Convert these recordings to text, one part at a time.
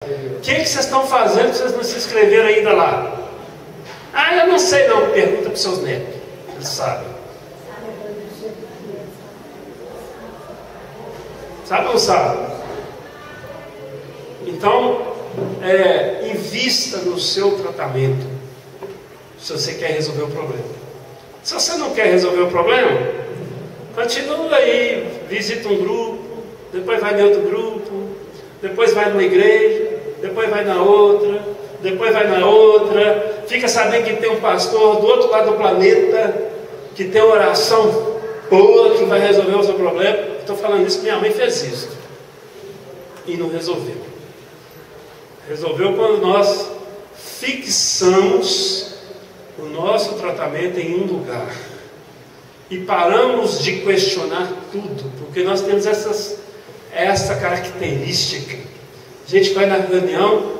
O que vocês estão fazendo que vocês não se inscreveram ainda lá? Ah, eu não sei não. Pergunta para os seus netos. Eles sabem. Sabe ou não sabe? Então, invista no seu tratamento, se você quer resolver o problema. Se você não quer resolver o problema, continua aí, visita um grupo, depois vai em outro grupo, depois vai numa igreja, depois vai na outra, depois vai na outra, fica sabendo que tem um pastor do outro lado do planeta, que tem uma oração boa, que vai resolver o seu problema. Estou falando isso, minha mãe fez isso, e não resolveu. Resolveu quando nós fixamos o nosso tratamento em um lugar e paramos de questionar tudo, porque nós temos essa característica. A gente vai na reunião,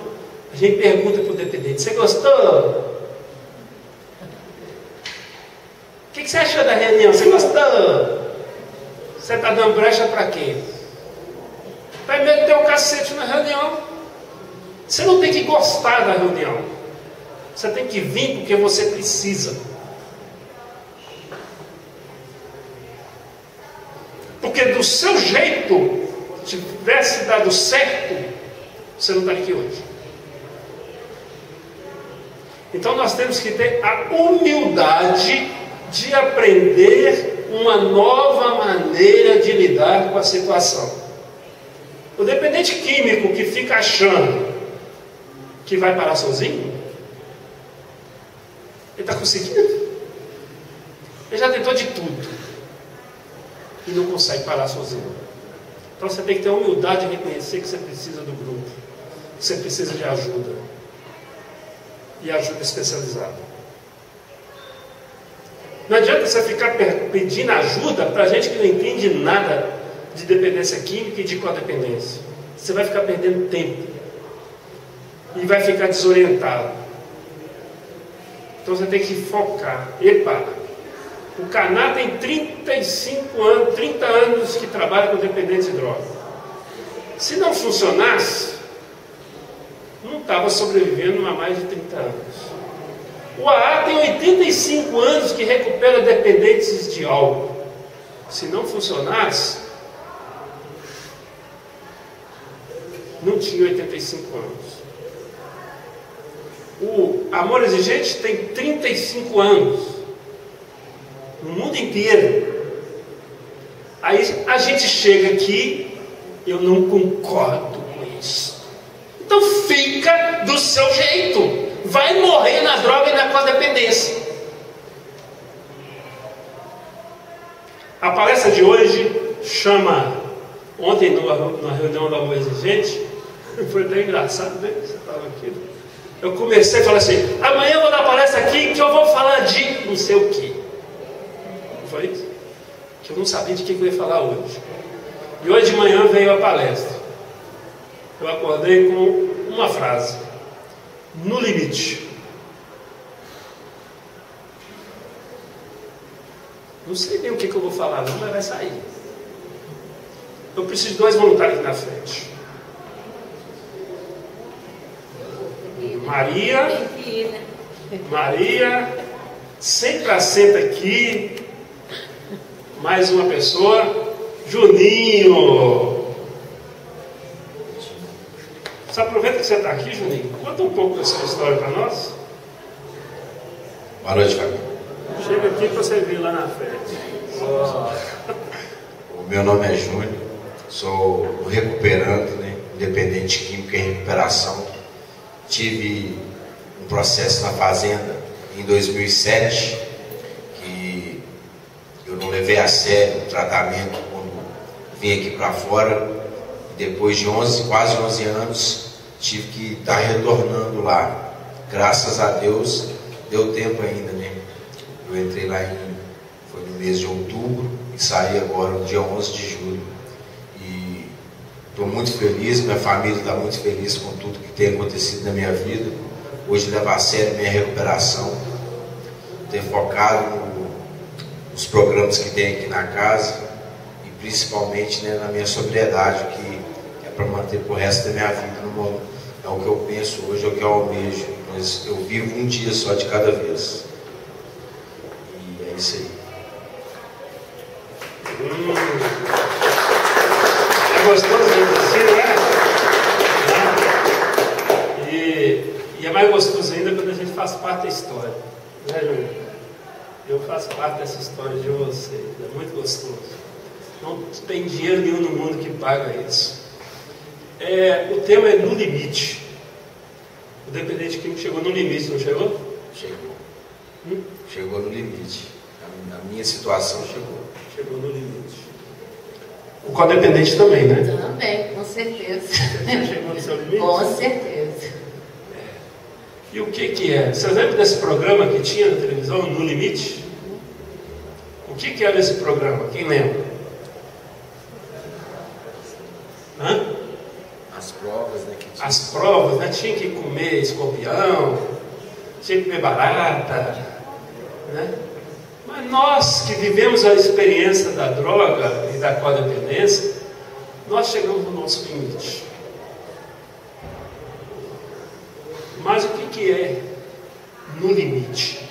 a gente pergunta para o dependente: você gostou? O que você achou da reunião? Você gostou? Você está dando brecha para quê? Vai meter o cacete na reunião. Você não tem que gostar da reunião. Você tem que vir porque você precisa. Porque do seu jeito, tivesse dado certo, você não estaria aqui hoje. Então nós temos que ter a humildade de aprender uma nova maneira de lidar com a situação. O dependente químico que fica achando que vai parar sozinho, ele está conseguindo. Ele já tentou de tudo e não consegue parar sozinho. Então você tem que ter a humildade de reconhecer que você precisa do grupo, que você precisa de ajuda, e ajuda especializada. Não adianta você ficar pedindo ajuda para gente que não entende nada de dependência química e de codependência. Você vai ficar perdendo tempo e vai ficar desorientado. Então você tem que focar. Epa, o Caná tem 35 anos, 30 anos que trabalha com dependentes de droga. Se não funcionasse, não estava sobrevivendo há mais de 30 anos. O AA tem 85 anos que recupera dependentes de álcool. Se não funcionasse, não tinha 85 anos. O Amor Exigente tem 35 anos no mundo inteiro. Aí a gente chega aqui, eu não concordo com isso. Então fica do seu jeito. Vai morrer na droga e na codependência. A palestra de hoje chama, ontem na reunião da Amor Exigente, foi até engraçado, né? Você estava aqui. Eu comecei a falar assim: amanhã eu vou dar palestra aqui que eu vou falar de não sei o que. Não foi isso? Que eu não sabia de que eu ia falar hoje. E hoje de manhã veio a palestra. Eu acordei com uma frase: no limite. Não sei nem o que eu vou falar não, mas vai sair. Eu preciso de 2 voluntários aqui na frente. Maria, sempre assenta aqui. Mais uma pessoa. Juninho. Você aproveita que você está aqui, Juninho. Conta um pouco da sua história para nós. Boa noite, família. Chega aqui para você vir lá na frente. O meu nome é Júnior. Sou recuperando, né? Independente químico em recuperação. Tive um processo na fazenda em 2007 que eu não levei a sério o tratamento quando vim aqui para fora. Depois de quase 11 anos, tive que estar retornando lá. Graças a Deus, deu tempo ainda, né? Eu entrei lá foi no mês de outubro e saí agora no dia 11 de julho. E estou muito feliz, minha família está muito feliz com tudo que tem acontecido na minha vida. Hoje levo a sério minha recuperação, ter focado nos programas que tem aqui na casa e principalmente, né, na minha sobriedade, que é para manter pro resto da minha vida. é o que eu penso hoje, é o que eu almejo, mas eu vivo um dia só de cada vez. E é isso aí. É gostoso assim, né? E é mais gostoso ainda quando a gente faz parte da história, né, Júnior? Eu faço parte dessa história de vocês, é muito gostoso. Não tem dinheiro nenhum no mundo que paga isso. O tema é no limite. O dependente químico chegou no limite, não chegou? Chegou. Chegou no limite. A minha situação chegou. Chegou no limite. O codependente também, né? Também, com certeza. Você chegou no seu limite? Com certeza. E o que é? Você lembra desse programa que tinha na televisão, No Limite? O que era esse programa? Quem lembra? Hã? As provas, né? As provas, né? Tinha que comer escorpião, tinha que comer barata, né? Mas nós que vivemos a experiência da droga e da codependência, nós chegamos no nosso limite. Mas o que é no limite?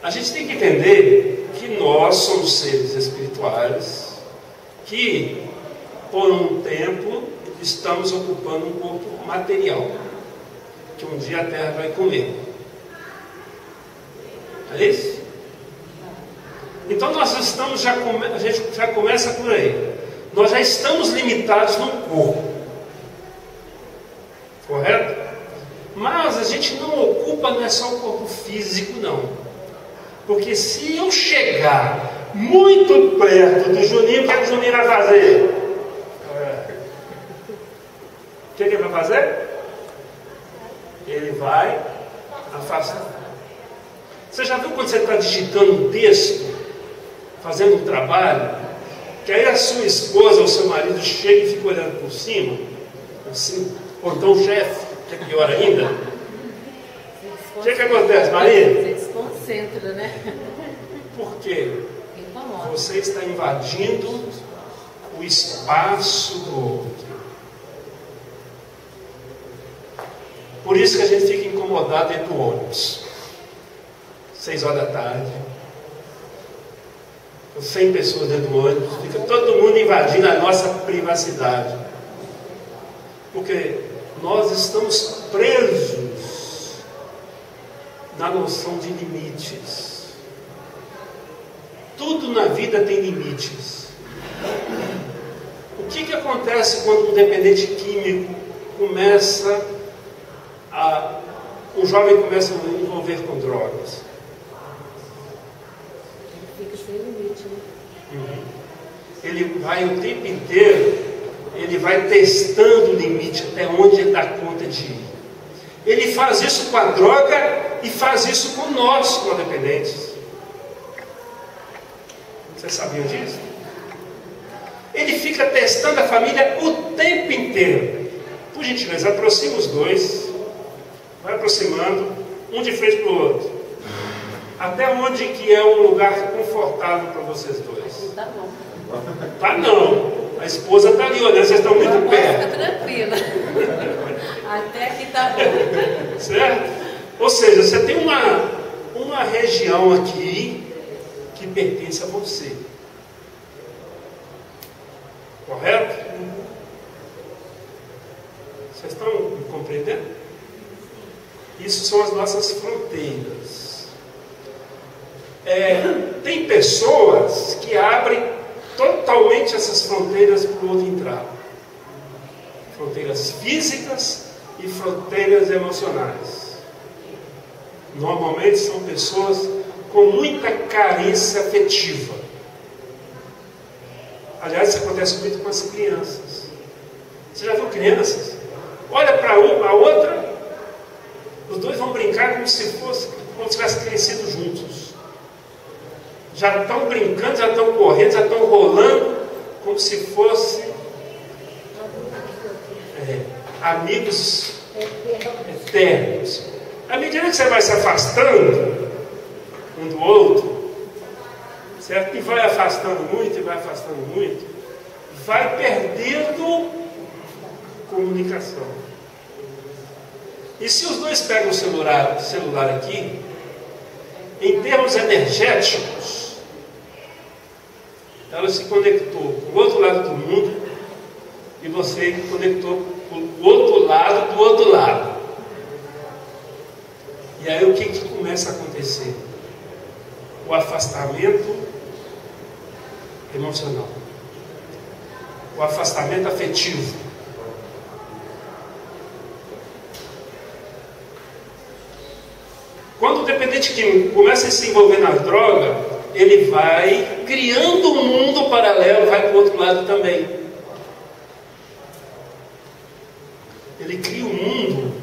A gente tem que entender que nós somos seres espirituais que, por um tempo, estamos ocupando um corpo material, que um dia a Terra vai comer. É isso? Então nós estamos, a gente já começa por aí. Nós já estamos limitados no corpo. Correto? Mas a gente não ocupa, não é só o corpo físico, não. Porque se eu chegar muito perto do Juninho, o que é que o Juninho vai fazer? O que ele vai fazer? Ele vai afastar. Você já viu quando você está digitando um texto, fazendo um trabalho, que aí a sua esposa ou seu marido chega e fica olhando por cima, assim, ou então o chefe, que é pior ainda? O que acontece, Maria? Você desconcentra, né? Por quê? Incomoda. Você está invadindo o espaço do outro. Por isso que a gente fica incomodado dentro do ônibus. 6 horas da tarde. 100 pessoas dentro do ônibus. Fica todo mundo invadindo a nossa privacidade. Porque nós estamos presos na noção de limites. Tudo na vida tem limites. O que acontece quando um dependente químico começa um jovem começa a envolver com drogas? Fica sem limite, né? Ele vai o tempo inteiro, ele vai testando o limite até onde ele dá conta de ir. Ele faz isso com a droga e faz isso com nós, com dependentes. Vocês sabiam disso? Ele fica testando a família o tempo inteiro. Por gentileza, aproxima os dois. Vai aproximando, um de frente para o outro. Até onde que é um lugar confortável para vocês dois? Tá bom. Tá não. A esposa está ali olhando, vocês estão muito perto. Fica tranquila. Até aqui tá bom. Certo? Ou seja, você tem uma região aqui que pertence a você. Correto? Vocês estão me compreendendo? Isso são as nossas fronteiras. Tem pessoas que abrem totalmente essas fronteiras para o outro entrar. Fronteiras físicas e fronteiras emocionais. Normalmente são pessoas com muita carência afetiva. Aliás, isso acontece muito com as crianças. Você já viu crianças? Olha para a outra, os dois vão brincar como se tivessem crescido juntos. Já estão brincando, já estão correndo, já estão rolando, como se fossem amigos eternos. À medida que você vai se afastando um do outro, certo? E vai afastando muito, vai perdendo comunicação. E se os dois pegam o celular aqui, em termos energéticos, ela se conectou com o outro lado do mundo e você conectou com o outro lado do outro lado. E aí o que começa a acontecer? O afastamento emocional, o afastamento afetivo. Quando o dependente químico começa a se envolver na droga, ele vai criando um mundo paralelo, vai para o outro lado também. Ele cria um mundo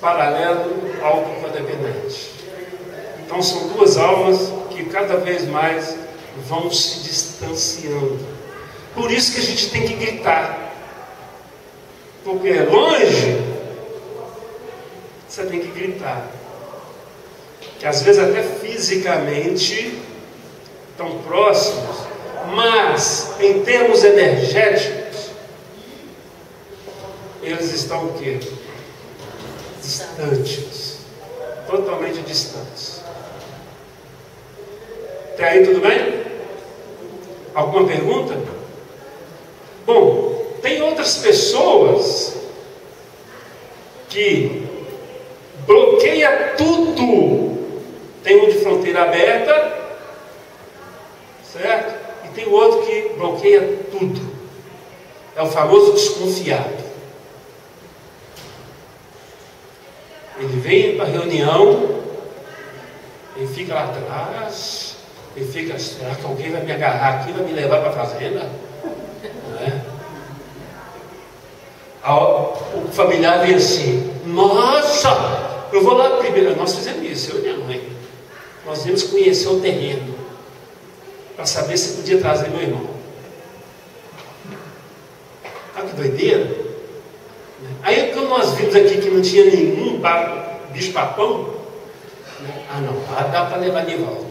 paralelo ao codependente. Então são duas almas que cada vez mais vão se distanciando. Por isso que a gente tem que gritar. Porque é longe, você tem que gritar. Que às vezes até fisicamente estão próximos, mas em termos energéticos, eles estão o quê? Distantes. Totalmente distantes. Até aí tudo bem? Alguma pergunta? Bom, tem outras pessoas que bloqueia tudo. Tem um de fronteira aberta, certo? E tem o outro que bloqueia tudo. É o famoso desconfiado. Ele vem para a reunião, ele fica lá atrás, ele fica, será que alguém vai me agarrar aqui, vai me levar para a fazenda? Não é? O familiar vem assim, nossa, eu vou lá primeiro. Nós fizemos isso, eu e minha mãe. Nós íamos conhecer o terreno, para saber se podia trazer meu irmão. Olha que doideira. Aí quando nós vimos aqui que não tinha nenhum bicho papão, ah não, dá para levar de volta.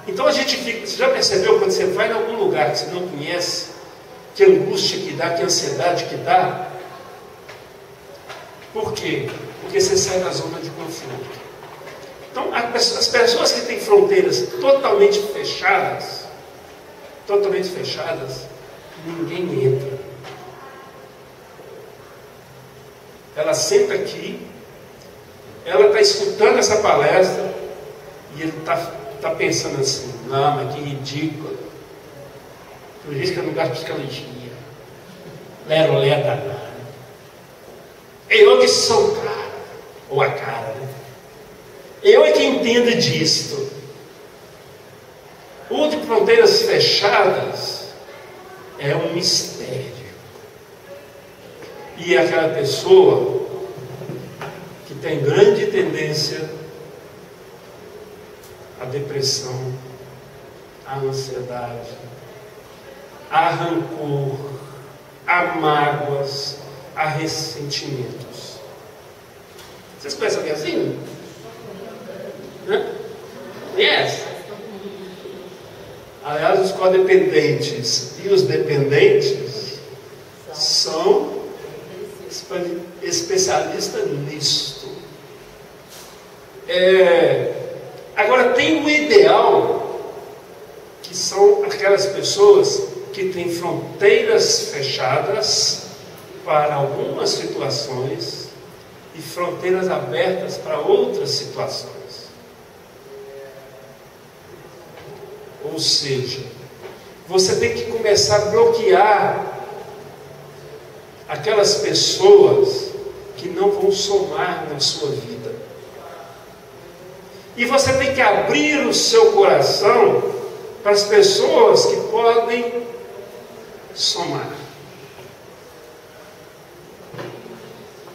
Então a gente fica, você já percebeu quando você vai em algum lugar que você não conhece, que angústia que dá, que ansiedade que dá? Por quê? Porque você sai da zona de conforto. Então as pessoas que têm fronteiras totalmente fechadas, ninguém entra. Ela senta aqui, ela está escutando essa palestra e ele está pensando assim, não, mas que ridículo. Por isso que eu não gosto de psicologia. Lero-lé danado. Eu que sou o cara, ou a cara, né? Eu é que entendo disto. O de fronteiras fechadas é um mistério. E aquela pessoa que tem grande tendência à depressão, à ansiedade, a rancor, a mágoas, a ressentimentos. Vocês conhecem alguém assim? Conhece? Aliás, os codependentes e os dependentes são especialistas nisto. Agora, tem o ideal, que são aquelas pessoas que têm fronteiras fechadas para algumas situações e fronteiras abertas para outras situações. Ou seja, você tem que começar a bloquear aquelas pessoas que não vão somar na sua vida. E você tem que abrir o seu coração para as pessoas que podem somar.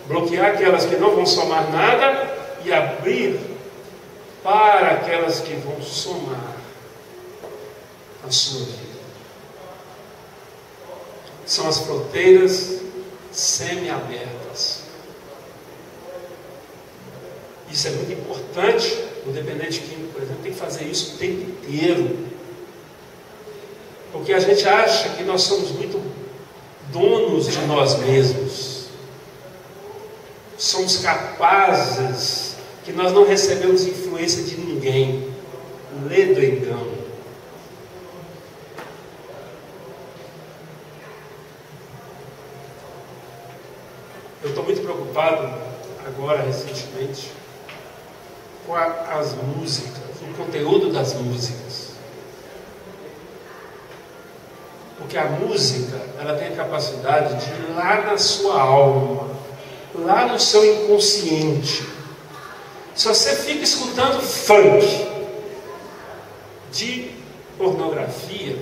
Bloquear aquelas que não vão somar nada e abrir para aquelas que vão somar a sua vida. São as fronteiras semi-abertas. Isso é muito importante. O dependente químico, por exemplo, tem que fazer isso o tempo inteiro. Porque a gente acha que nós somos muito donos de nós mesmos. somos capazes, que nós não recebemos influência de ninguém. Lê do engano. Eu estou muito preocupado agora, recentemente, com as músicas, o conteúdo das músicas. Porque a música, ela tem a capacidade de ir lá na sua alma, lá no seu inconsciente. Se você fica escutando funk de pornografia,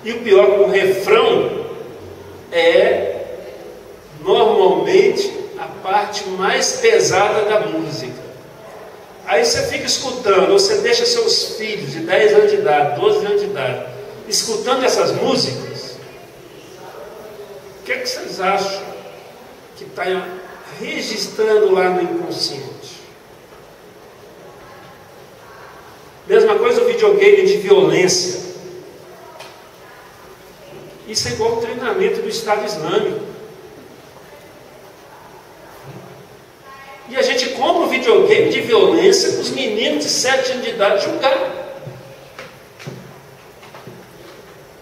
e o pior, o refrão é normalmente a parte mais pesada da música. Aí você fica escutando, ou você deixa seus filhos de 10 anos de idade, 12 anos de idade, escutando essas músicas. O que é que vocês acham que está registrando lá no inconsciente? Mesma coisa o videogame de violência. Isso é igual ao treinamento do Estado Islâmico. E a gente compra um videogame de violência para os meninos de 7 anos de idade jogar.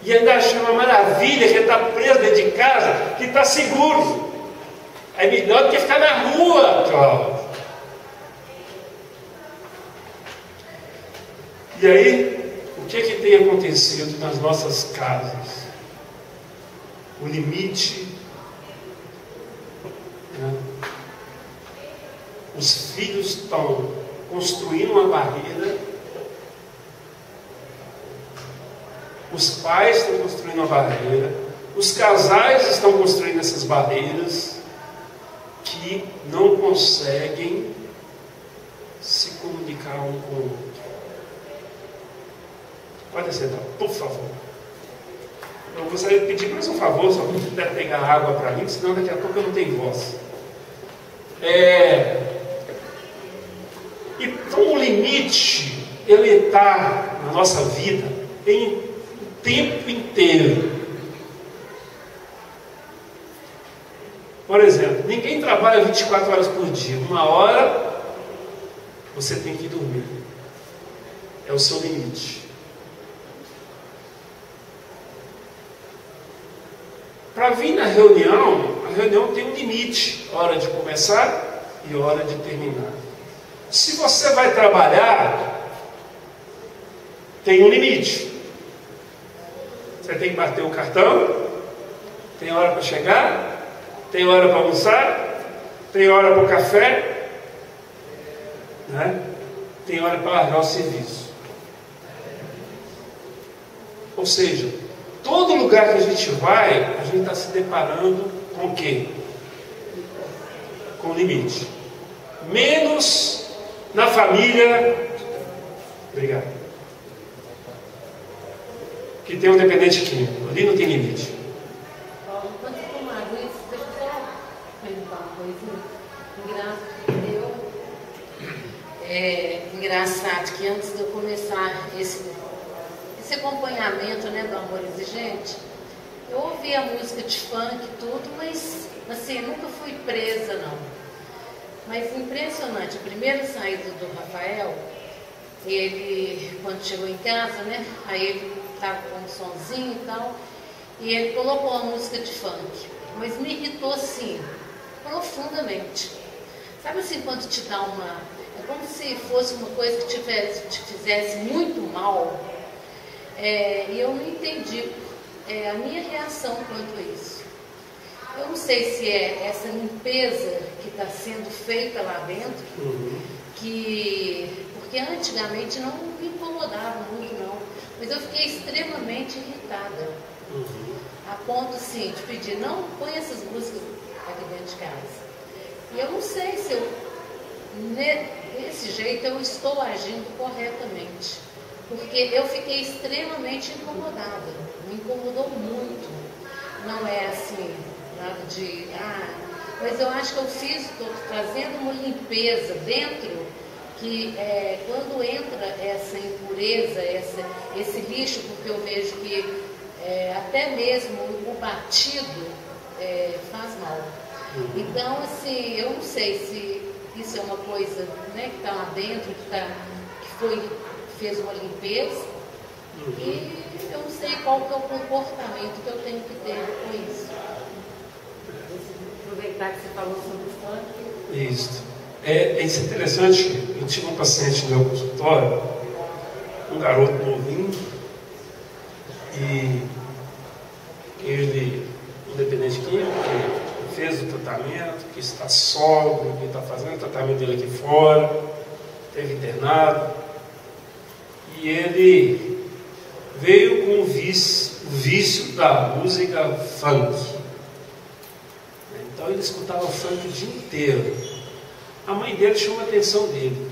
E ainda acha uma maravilha que ele está preso dentro de casa, que está seguro. É melhor do que ficar na rua, Cláudio. E aí, o que tem acontecido nas nossas casas? O limite, né? Os filhos estão construindo uma barreira, os pais estão construindo uma barreira, os casais estão construindo essas barreiras que não conseguem se comunicar um com o outro. Pode sentar, por favor. Eu gostaria de pedir mais um favor, se alguém puder pegar água para mim, senão daqui a pouco eu não tenho voz. Então o limite, ele está na nossa vida o tempo inteiro. Por exemplo, ninguém trabalha 24 horas por dia. Uma hora você tem que dormir. É o seu limite. Para vir na reunião, a reunião tem um limite. Hora de começar e hora de terminar. Se você vai trabalhar, tem um limite. Você tem que bater o cartão, tem hora para chegar, tem hora para almoçar, tem hora para o café, né? Tem hora para largar o serviço. Ou seja, todo lugar que a gente vai, a gente está se deparando com o quê? Com limite. Menos na família, obrigado, que tem um dependente químico. Ali não tem limite. Paulo, quando você tomar isso, deixa eu só perguntar uma coisinha. Engraçado que antes de eu começar esse acompanhamento, né, do Amor Exigente, eu ouvi a música de funk e tudo, mas assim, nunca fui presa não. Mas impressionante, a primeira saída do Rafael, ele, quando chegou em casa, né, aí ele estava com um sonzinho e tal, e ele colocou a música de funk, mas me irritou assim, profundamente. Sabe assim, quando te dá é como se fosse uma coisa que te fizesse muito mal, e eu não entendi a minha reação quanto a isso. Eu não sei se é essa limpeza que está sendo feita lá dentro, porque antigamente não me incomodava muito não, mas eu fiquei extremamente irritada, a ponto assim, de pedir, não põe essas músicas aqui dentro de casa. E eu não sei se desse jeito eu estou agindo corretamente, porque eu fiquei extremamente incomodada, me incomodou muito. Não é assim, nada de, mas eu acho que eu estou trazendo uma limpeza dentro, que quando entra essa impureza, esse lixo, porque eu vejo que até mesmo o batido faz mal. Então, assim, eu não sei se isso é uma coisa, né, que está lá dentro, fez uma limpeza, e eu não sei qual que é o comportamento que eu tenho que ter com isso. Aproveitar que você falou sobre o funk. Isso. Isso é interessante. Eu tive um paciente no meu consultório, um garoto novinho, e ele, independente químico, que fez o tratamento, que está sóbrio, que está fazendo o tratamento dele aqui fora, teve internado, e ele veio com o vício da música funk. Então ele escutava funk o dia inteiro. A mãe dele chamou a atenção dele.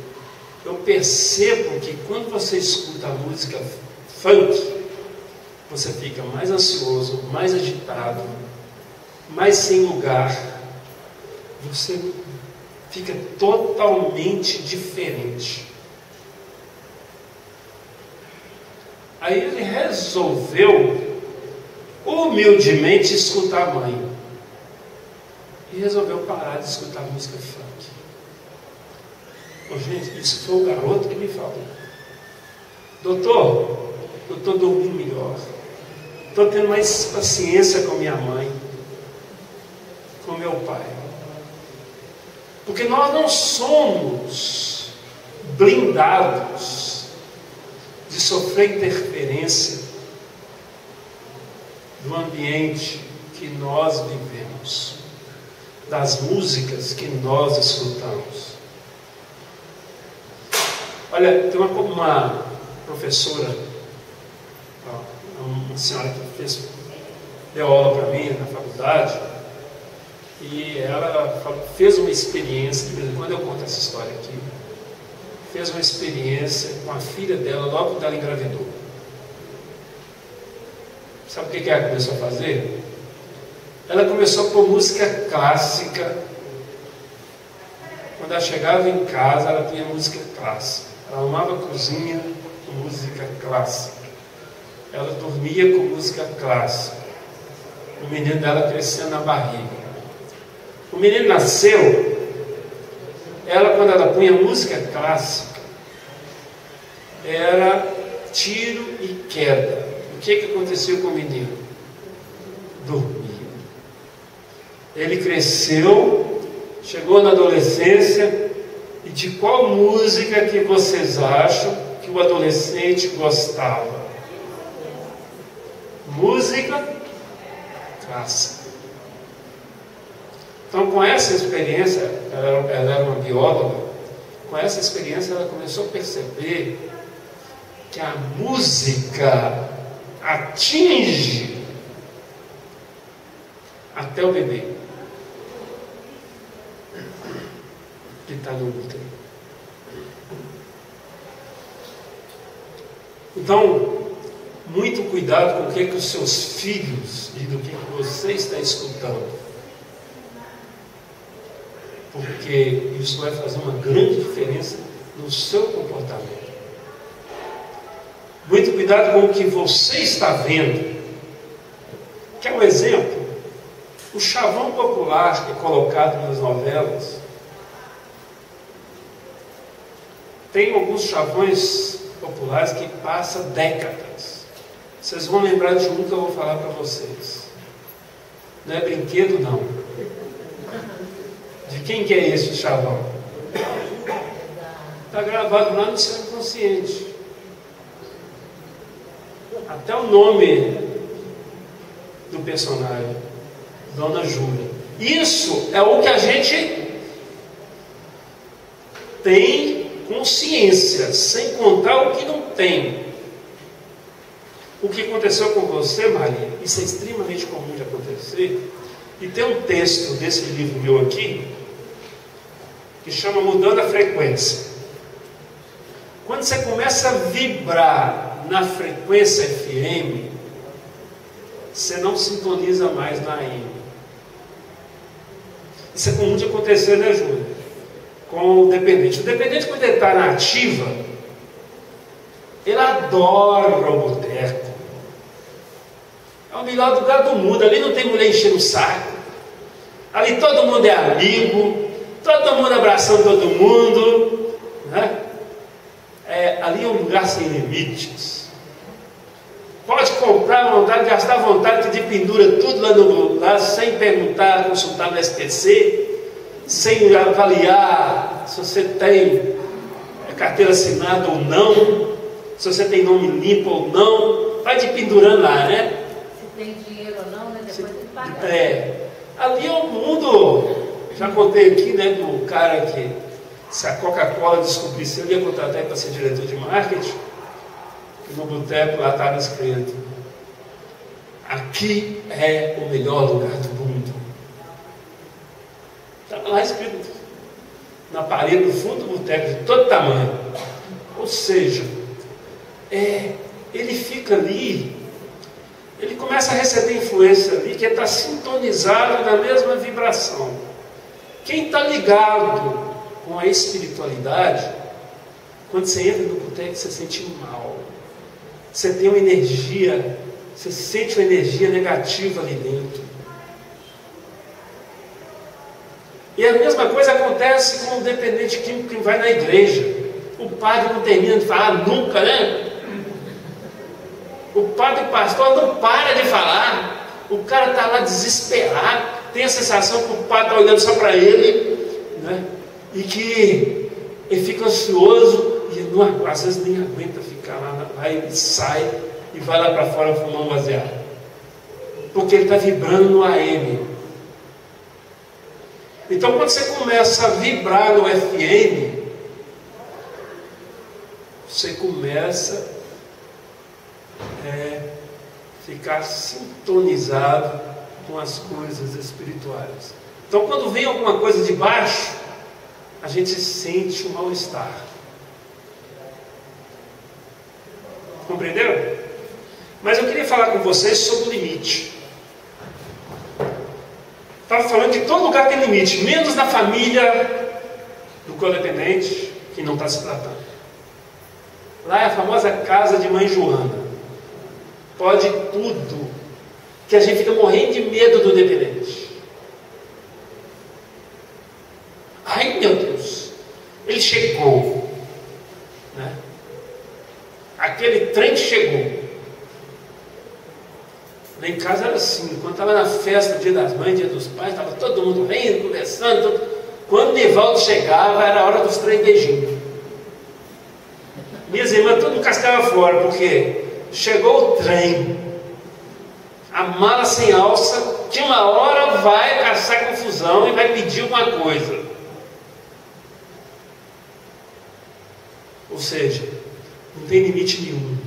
Eu percebo que quando você escuta a música funk, você fica mais ansioso, mais agitado, mais sem lugar. Você fica totalmente diferente. Aí ele resolveu humildemente escutar a mãe. E resolveu parar de escutar música funk. Oh, gente, isso foi o garoto que me falou. Doutor, eu estou dormindo melhor. Estou tendo mais paciência com minha mãe, com meu pai. Porque nós não somos blindados de sofrer interferência do ambiente que nós vivemos, das músicas que nós escutamos. Olha, tem uma professora, uma senhora que deu aula para mim na faculdade, e ela fez uma experiência, de vez em quando eu conto essa história aqui, fez uma experiência com a filha dela logo quando ela engravidou. Sabe o que ela começou a fazer? Ela começou a pôr música clássica. Quando ela chegava em casa, ela tinha música clássica. Ela arrumava a cozinha com música clássica. Ela dormia com música clássica. O menino dela crescendo na barriga. O menino nasceu. Ela, quando ela punha música clássica, era tiro e queda. O que aconteceu com o menino? Dormia. Ele cresceu, chegou na adolescência. E de qual música que vocês acham que o adolescente gostava? Música clássica. Então, com essa experiência, ela era uma bióloga, com essa experiência ela começou a perceber que a música atinge até o bebê que está no útero. Então, muito cuidado com o que os seus filhos e do que você está escutando, porque isso vai fazer uma grande diferença no seu comportamento. Muito cuidado com o que você está vendo. Quer um exemplo? O chavão popular que é colocado nas novelas. Tem alguns chavões populares que passam décadas. Vocês vão lembrar de um que eu vou falar para vocês. Não é brinquedo, não. De quem que é esse chavão? Está gravado lá no seu inconsciente. Até o nome do personagem, Dona Júlia. Isso é o que a gente tem consciência, sem contar o que não tem. O que aconteceu com você, Maria, isso é extremamente comum de acontecer. E tem um texto desse livro meu aqui, que chama Mudando a Frequência. Quando você começa a vibrar na frequência FM, você não sintoniza mais na AM. Isso é comum de acontecer, né, Júlia? Com o dependente. O dependente, quando ele está na ativa, ele adora o boteco. É o melhor lugar do mundo. Ali não tem mulher enchendo o saco. Ali todo mundo é amigo, todo mundo abraçando todo mundo, né? Ali é um lugar sem limites. Pode comprar à vontade, gastar à vontade, pedir pendura tudo lá sem perguntar, consultar no SPC, sem avaliar se você tem carteira assinada ou não, se você tem nome limpo ou não, vai de pendurando lá, né? Se tem dinheiro ou não, né? Depois tem que pagar. Ali é um mundo, já contei aqui, né, do cara que, se a Coca-Cola descobrisse, ele ia contratar ele para ser diretor de marketing, e no boteco lá estava escrito: aqui é o melhor lugar do mundo. Estava lá escrito na parede do fundo do boteco, de todo tamanho. Ou seja, ele fica ali, ele começa a receber influência ali, que está sintonizado na mesma vibração. Quem está ligado com a espiritualidade, quando você entra no boteco, você sente mal. Você tem uma energia, você sente uma energia negativa ali dentro. E a mesma coisa acontece com o dependente químico que vai na igreja. O padre não termina de falar nunca, né? O padre e o pastor não para de falar. O cara está lá desesperado, tem a sensação que o padre está olhando só para ele, né? E que ele fica ansioso e não, às vezes nem aguenta ficar lá. Aí ele sai e vai lá para fora fumar um baseado, porque ele está vibrando no AM. Então, quando você começa a vibrar no FM, você começa a ficar sintonizado com as coisas espirituais. Então, quando vem alguma coisa de baixo, a gente sente um mal-estar. Compreenderam? Mas eu queria falar com vocês sobre o limite. Estava falando que todo lugar tem limite, menos na família do codependente que não está se tratando. Lá é a famosa casa de mãe Joana. Pode tudo, que a gente fica morrendo de medo do dependente. Ai, meu Deus, ele chegou, né? Aquele trem chegou. Lá em casa era assim, quando estava na festa, Dia das Mães, Dia dos Pais, estava todo mundo rindo, conversando. Quando o Nivaldo chegava, era a hora dos 3 beijinhos. Minhas irmãs tudo cascava fora, porque chegou o trem, a mala sem alça, que uma hora vai caçar confusão e vai pedir alguma coisa. Ou seja, não tem limite nenhum,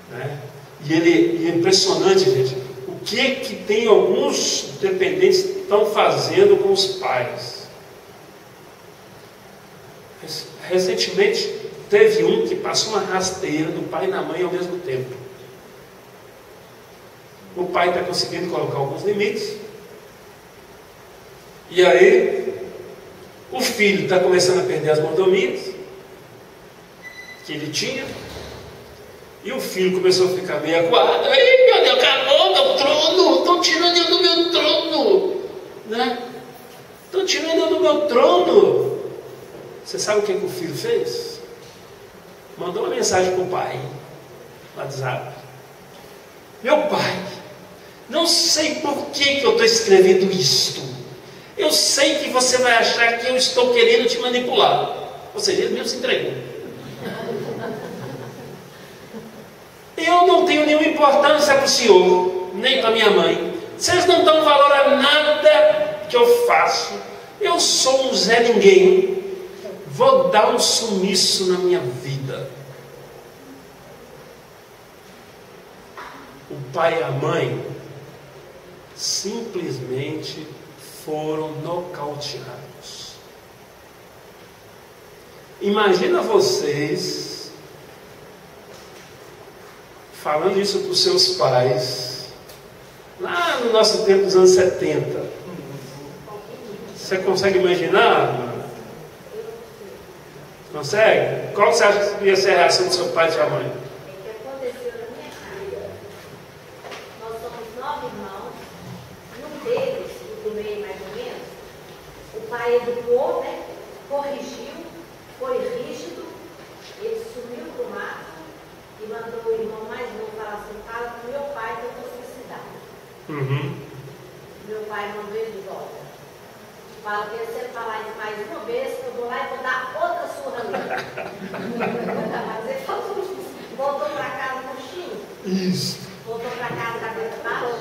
né? E é impressionante, gente, o que tem alguns dependentes estão fazendo com os pais. Recentemente teve um que passou uma rasteira do pai e da mãe ao mesmo tempo. O pai está conseguindo colocar alguns limites, e aí o filho está começando a perder as mordomias que ele tinha. E o filho começou a ficar meio acuado. Ei, meu Deus, acabou meu trono! Estão tirando eu do meu trono! Né? Estão tirando eu do meu trono! Você sabe o que o filho fez? Mandou uma mensagem para o pai, no WhatsApp. Meu pai, não sei por que eu estou escrevendo isto. Eu sei que você vai achar que eu estou querendo te manipular. Ou seja, ele mesmo se entregou. Eu não tenho nenhuma importância para o senhor, nem para minha mãe. Vocês não dão valor a nada que eu faço. Eu sou um Zé Ninguém. Vou dar um sumiço na minha vida. O pai e a mãe simplesmente foram nocauteados. Imagina vocês falando isso para os seus pais, lá no nosso tempo dos anos 70. Você consegue imaginar? Consegue? Qual você acha que ia ser a reação do seu pai e da sua mãe? O que aconteceu na minha família? Nós somos 9 irmãos. Um deles, o do O pai educou, né? Corrigiu, foi rígido, ele sumiu para o mato e mandou o irmão mais novo falar assim, fala com meu pai que eu estou suicidado. Meu pai mandou ele de volta. Fala que se ele falar isso mais uma vez, eu vou lá e vou dar outra surra nele. Mas ele falou isso. Voltou para casa murchinho. Isso. Voltou para casa cabeça baixa.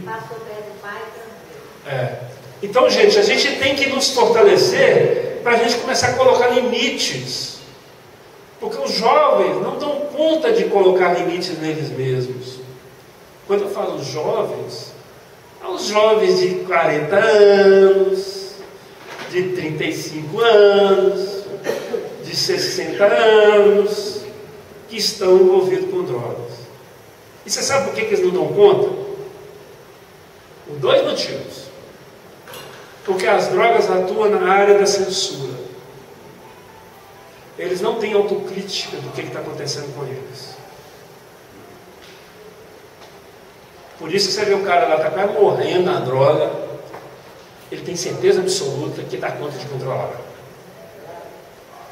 Passou perto do pai também. Então, gente, a gente tem que nos fortalecer para a gente começar a colocar limites. Porque os jovens não dão conta de colocar limites neles mesmos. Quando eu falo jovens, aos jovens de 40 anos, de 35 anos, de 60 anos, que estão envolvidos com drogas. E você sabe por que eles não dão conta? Por dois motivos. Porque as drogas atuam na área da censura. Eles não têm autocrítica do que está acontecendo com eles. Por isso que você vê o cara lá, está quase morrendo na droga, ele tem certeza absoluta que dá conta de controlar.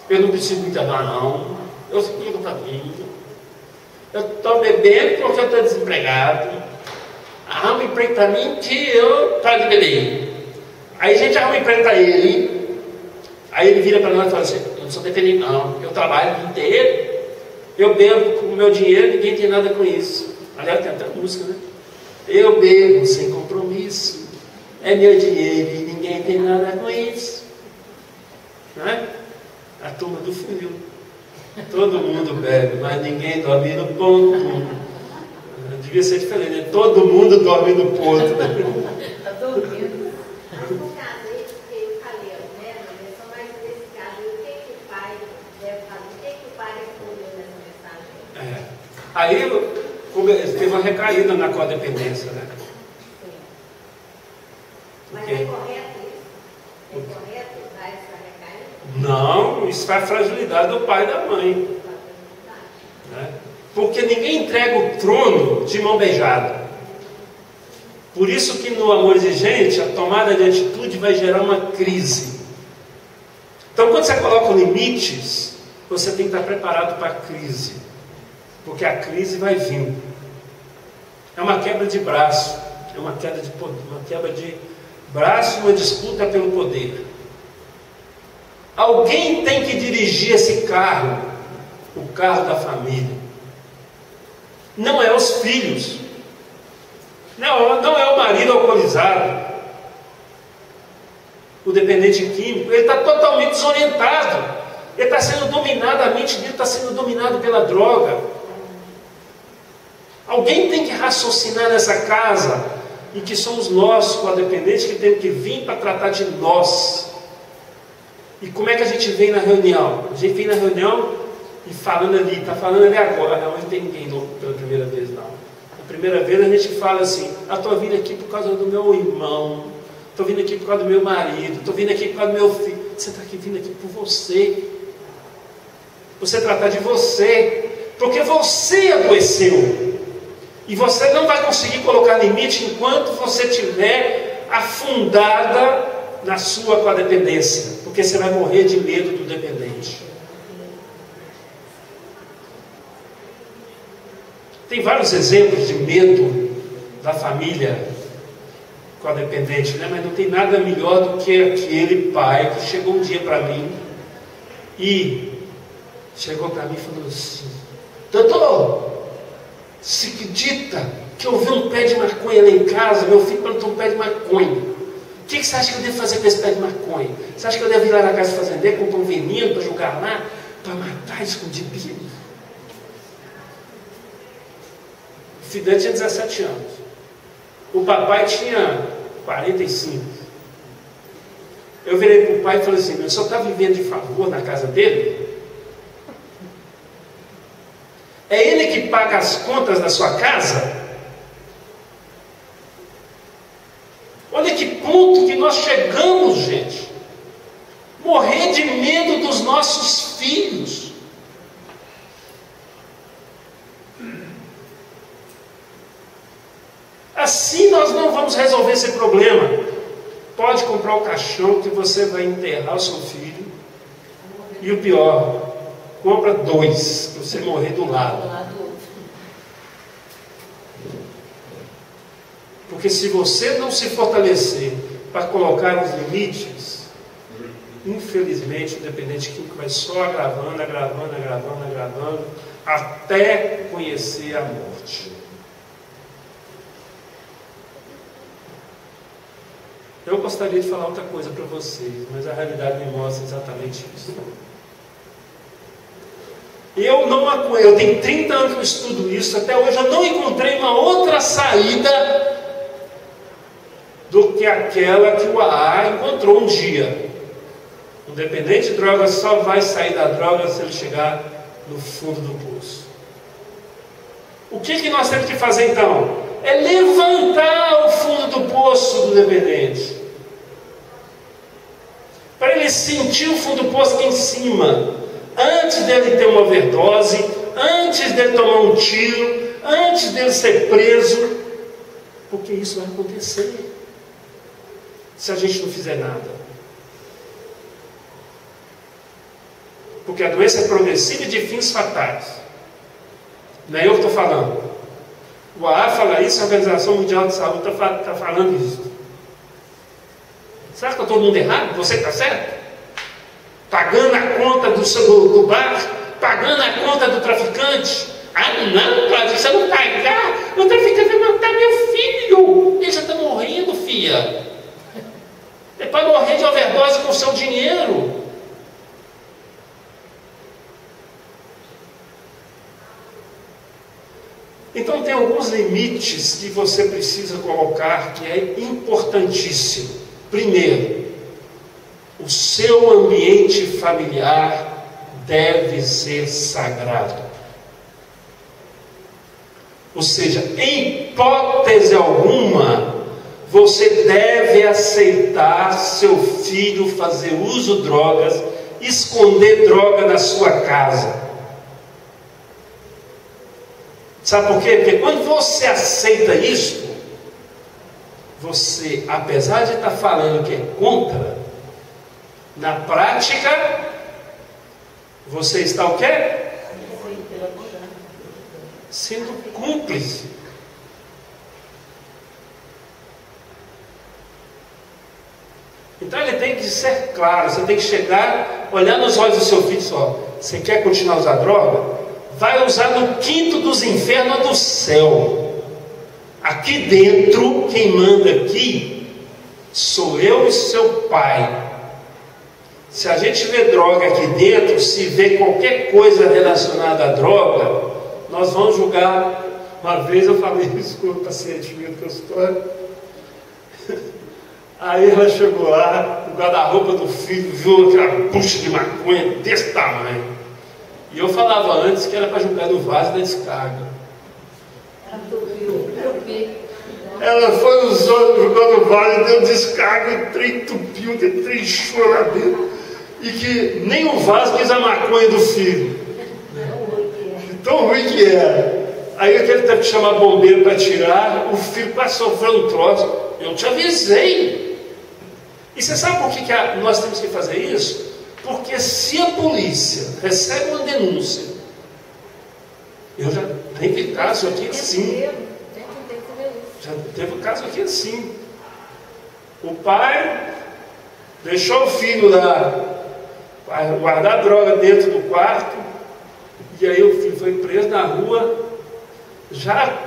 Eu não preciso me internar, não. Eu explico para mim. Eu estou bebendo porque eu estou desempregado. Arruma um emprego para mim que eu paro de beber. Aí a gente arruma um emprego para ele. Aí ele vira para nós e fala assim, eu não sou dependente não, eu trabalho o dia inteiro, eu bebo com o meu dinheiro, ninguém tem nada com isso. Aliás, tem até música, né? Eu bebo sem compromisso, é meu dinheiro e ninguém tem nada com isso. Não é? A turma do funil. Todo mundo bebe, mas ninguém dorme no ponto. Devia ser diferente, né? Todo mundo dorme no ponto. Está dormindo. Mas no caso aí, que eu falei, né, só mais nesse caso, o que o pai deve fazer? O que o pai respondeu nessa mensagem? Aí teve uma recaída na codependência, né? Sim. Mas é correto isso? É correto dar essa recaída? Não, isso é a fragilidade do pai e da mãe. Né? Porque ninguém entrega o trono de mão beijada. Por isso que no amor exigente, a tomada de atitude vai gerar uma crise. Então, quando você coloca limites, você tem que estar preparado para a crise. Porque a crise vai vindo. É uma quebra de braço, é uma quebra de poder, uma quebra de braço, uma disputa pelo poder. Alguém tem que dirigir esse carro, o carro da família. Não é os filhos, não é o marido alcoolizado, o dependente químico. Ele está totalmente desorientado, ele está sendo dominado, a mente dele está sendo dominada pela droga. Alguém tem que raciocinar nessa casa, e que somos nós, codependentes, que temos que vir para tratar de nós. E como é que a gente vem na reunião? A gente vem na reunião e falando ali, está falando ali agora. Não tem ninguém novo pela primeira vez, não. A primeira vez a gente fala assim, estou vindo aqui por causa do meu irmão, estou vindo aqui por causa do meu marido, estou vindo aqui por causa do meu filho. Você está aqui vindo aqui por você. Você tratar de você, porque você adoeceu. E você não vai conseguir colocar limite enquanto você estiver afundada na sua codependência, porque você vai morrer de medo do dependente. Tem vários exemplos de medo da família codependente, né? Mas não tem nada melhor do que aquele pai que chegou um dia para mim e chegou para mim e falou assim: doutor, se acredita que eu vi um pé de maconha lá em casa, meu filho plantou um pé de maconha. O que você acha que eu devo fazer com esse pé de maconha? Você acha que eu devo ir lá na casa do fazendeiro, comprar um veneno para jogar lá, para matar escondido? O filho tinha 17 anos. O papai tinha 45. Eu virei para o pai e falei assim: o senhor está vivendo de favor na casa dele? É ele que paga as contas da sua casa? Olha que ponto que nós chegamos, gente. Morrer de medo dos nossos filhos. Assim nós não vamos resolver esse problema. Pode comprar o caixão que você vai enterrar o seu filho. E o pior, compra 2, para você morrer do lado. Porque se você não se fortalecer para colocar os limites, infelizmente o dependente químico vai só agravando, até conhecer a morte. Eu gostaria de falar outra coisa para vocês, mas a realidade me mostra exatamente isso. Eu tenho 30 anos que eu estudo isso, até hoje eu não encontrei uma outra saída do que aquela que o AA encontrou um dia. Um dependente de drogas só vai sair da droga se ele chegar no fundo do poço. O que nós temos que fazer então? É levantar o fundo do poço do dependente, para ele sentir o fundo do poço aqui em cima, antes dele ter uma overdose, antes dele tomar um tiro, antes dele ser preso, porque isso vai acontecer se a gente não fizer nada. Porque a doença é progressiva e de fins fatais. Não é eu que estou falando. O AA fala isso, a Organização Mundial de Saúde está falando isso. Será que está todo mundo errado? Você está certo? Pagando a conta do bar, pagando a conta do traficante. Ah, não, Cláudio, você não pagar, o traficante vai matar meu filho. Ele já está morrendo, filha. É para morrer de overdose com o seu dinheiro. Então tem alguns limites que você precisa colocar, que é importantíssimo. Primeiro, o seu ambiente familiar deve ser sagrado. Ou seja, em hipótese alguma, você deve aceitar seu filho fazer uso de drogas, esconder droga na sua casa. Sabe por quê? Porque quando você aceita isso, você, apesar de estar falando que é contra, na prática, você está o quê? Sendo cúmplice. Então ele tem que ser claro, você tem que chegar, olhar nos olhos do seu filho só. Você quer continuar a usar droga? Vai usar no quinto dos infernos do céu. Aqui dentro, quem manda aqui sou eu e seu pai. Se a gente vê droga aqui dentro, se vê qualquer coisa relacionada à droga, nós vamos julgar. Uma vez eu falei isso com um paciente meu do consultório. Aí ela chegou lá, o guarda-roupa do filho, viu aquela bucha de maconha desse tamanho. E eu falava antes que era para jogar no vaso da descarga. Ela foi jogou no vaso, deu descarga, o trem entupiu, o trem encheu lá dentro. E que nem o vaso quis a maconha do filho. Tão ruim que era. Aí aquele teve que chamar bombeiro para tirar, o filho quase sofreu um troço. Eu te avisei. E você sabe por que nós temos que fazer isso? Porque se a polícia recebe uma denúncia, eu já teve caso aqui assim. Já teve um caso aqui assim. O pai deixou o filho lá guardar droga dentro do quarto, e aí o filho foi preso na rua. Já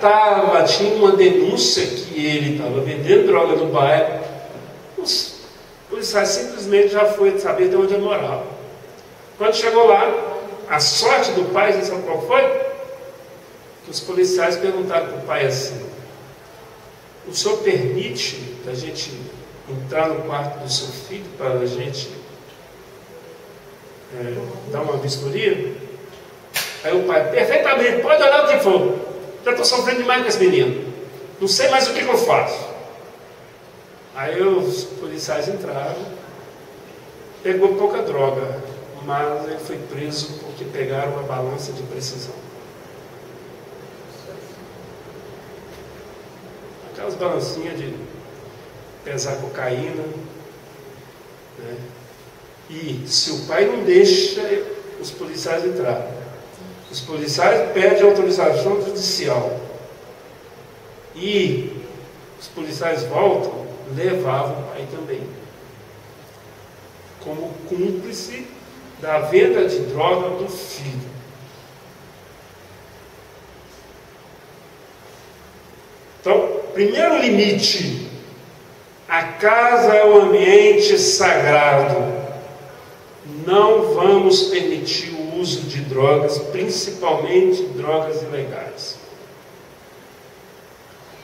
tinha uma denúncia que ele estava vendendo droga no bairro. Os policiais simplesmente já foi saber de onde ele morava. Quando chegou lá, a sorte do pai, você sabe qual foi? Que os policiais perguntaram para o pai assim: o senhor permite a gente entrar no quarto do seu filho para a gente dar uma vistoria? Aí o pai: perfeitamente, pode olhar o que for, já estou sofrendo demais com esse menino, não sei mais o que eu faço. Aí os policiais entraram, pegou pouca droga, mas ele foi preso porque pegaram uma balança de precisão. Aquelas balancinhas de pesar cocaína, né? E se o pai não deixa os policiais entrar, os policiais pedem autorização judicial e os policiais voltam, levavam o pai também, como cúmplice da venda de droga do filho. Então, primeiro limite: a casa é um ambiente sagrado. Não vamos permitir o uso de drogas, principalmente drogas ilegais.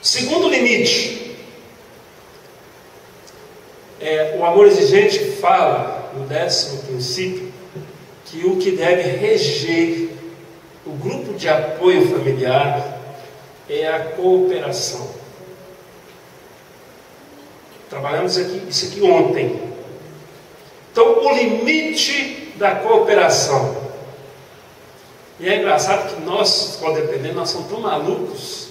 Segundo limite, o amor exigente fala, no 10º princípio, que o que deve reger o grupo de apoio familiar é a cooperação. Trabalhamos isso aqui ontem. Então, o limite da cooperação. E é engraçado que nós, codependentes, nós somos tão malucos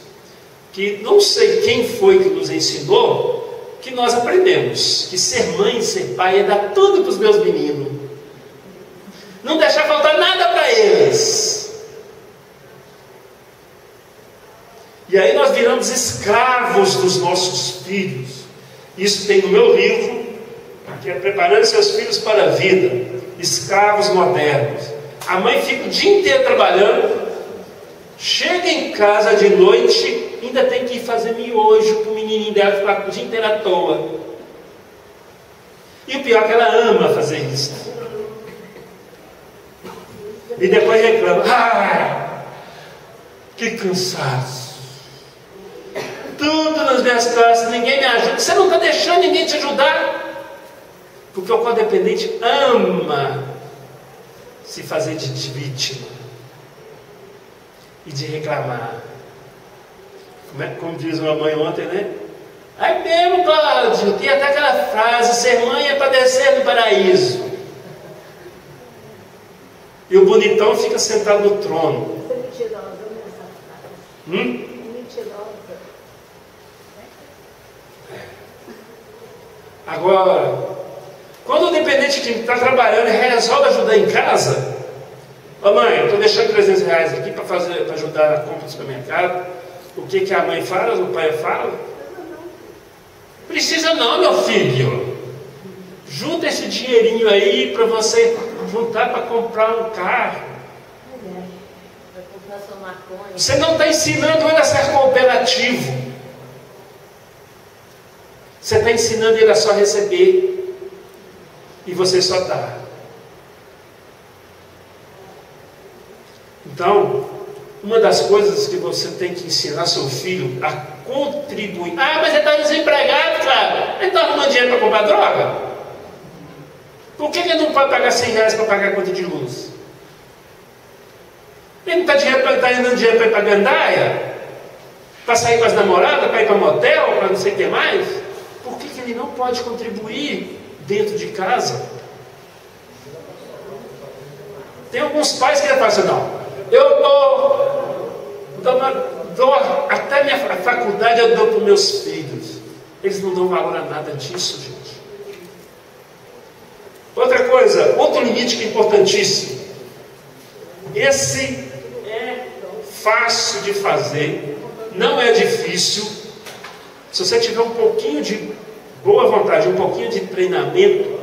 que não sei quem foi que nos ensinou, que nós aprendemos que ser mãe e ser pai é dar tudo para os meus meninos, não deixar faltar nada para eles. E aí nós viramos escravos dos nossos filhos. Isso tem no meu livro, que é Preparando Seus Filhos para a Vida, Escravos Modernos. A mãe fica o dia inteiro trabalhando, chega em casa de noite, ainda tem que ir fazer miojo para o menininho dela ficar o dia inteiro à toa. E o pior é que ela ama fazer isso. E depois reclama: ah, que cansaço, tudo nas minhas costas, ninguém me ajuda. Você não está deixando ninguém te ajudar. Porque o codependente ama se fazer de vítima e de reclamar. Como diz uma mãe ontem, né? Aí mesmo, Cláudio, tem até aquela frase: ser mãe é padecer no paraíso. E o bonitão fica sentado no trono. Isso é mentirosa, né? Mentirosa. Agora, quando o dependente que está trabalhando resolve ajudar em casa: ô mãe, eu estou deixando R$300 aqui para ajudar na compra do supermercado. O que a mãe fala, o pai fala? Precisa não, meu filho. Junta esse dinheirinho aí para você juntar para comprar um carro. Vai comprar sua maconha. Você não está ensinando ele a ser cooperativo. Você está ensinando ele a só receber. E você só dá. Então, uma das coisas que você tem que ensinar seu filho a contribuir. Ah, mas ele está desempregado, claro. Ele está arrumando dinheiro para comprar droga. Por que ele não pode pagar R$100 para pagar a conta de luz? Ele não está dando dinheiro para ir para a gandaia? Para sair com as namoradas, para ir para motel, para não sei o que mais? Por que ele não pode contribuir dentro de casa? Tem alguns pais que falam assim: não, eu dou até minha faculdade eu dou para os meus filhos. Eles não dão valor a nada disso, gente. Outra coisa, outro limite que é importantíssimo. Esse é fácil de fazer, não é difícil. Se você tiver um pouquinho de boa vontade, um pouquinho de treinamento,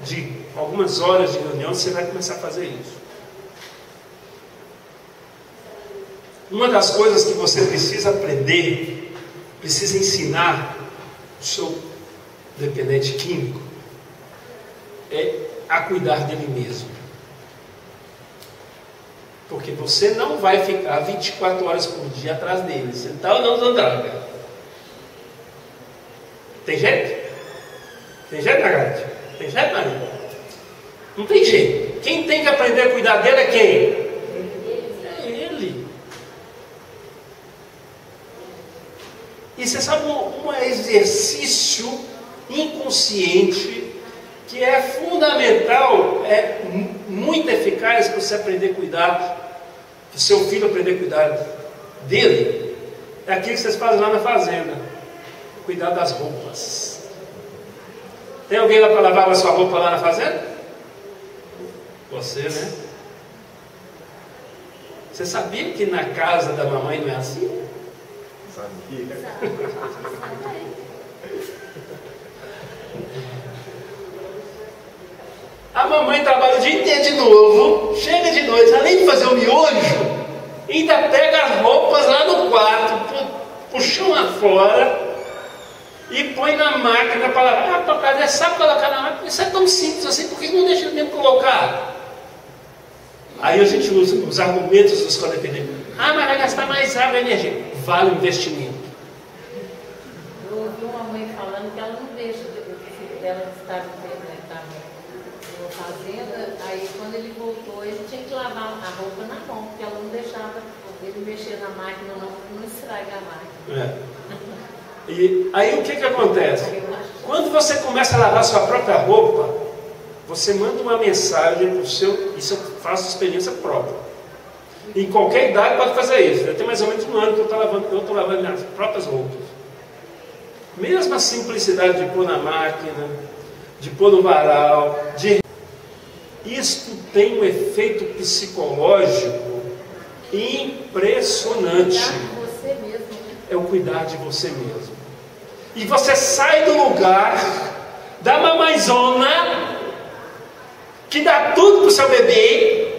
de algumas horas de reunião, você vai começar a fazer isso. Uma das coisas que você precisa aprender, precisa ensinar o seu dependente químico, é a cuidar dele mesmo. Porque você não vai ficar 24 horas por dia atrás dele. Você está ou não usando droga? Tem jeito? Tem jeito, Nagarete? Tem jeito, Maria? Não tem jeito. Quem tem que aprender a cuidar dele é quem? É ele. E você sabe um exercício inconsciente que é fundamental, é muito eficaz para você aprender a cuidar, para o seu filho aprender a cuidar dele, é aquilo que vocês fazem lá na fazenda: cuidar das roupas. Tem alguém lá para lavar a sua roupa lá na fazenda? Você, né? Você sabia que na casa da mamãe não é assim? Sabia. A mamãe trabalha o dia inteiro de novo, chega de noite, além de fazer o miojo, ainda pega as roupas lá no quarto, puxão afora e põe na máquina para lavar. Ah, papai, sabe colocar na máquina? Isso é tão simples assim, por que não deixa ele mesmo colocar? Aí a gente usa os argumentos dos codependentes. Ah, mas vai gastar mais água e energia. Vale o investimento. Eu ouvi uma mãe falando que ela não deixa o filho dela estar numa fazenda. Aí quando ele voltou, ele tinha que lavar a roupa na mão, porque ela não deixava ele mexer na máquina, não estragar a máquina. E aí o que acontece? Quando você começa a lavar sua própria roupa, você manda uma mensagem para o seu... Isso eu faço experiência própria. Em qualquer idade pode fazer isso. Já tem mais ou menos um ano que eu estou lavando minhas próprias roupas. Mesmo a simplicidade de pôr na máquina, de pôr no varal, isto tem um efeito psicológico impressionante. Você mesmo. É o cuidar de você mesmo. E você sai do lugar da mamãezona que dá tudo para o seu bebê,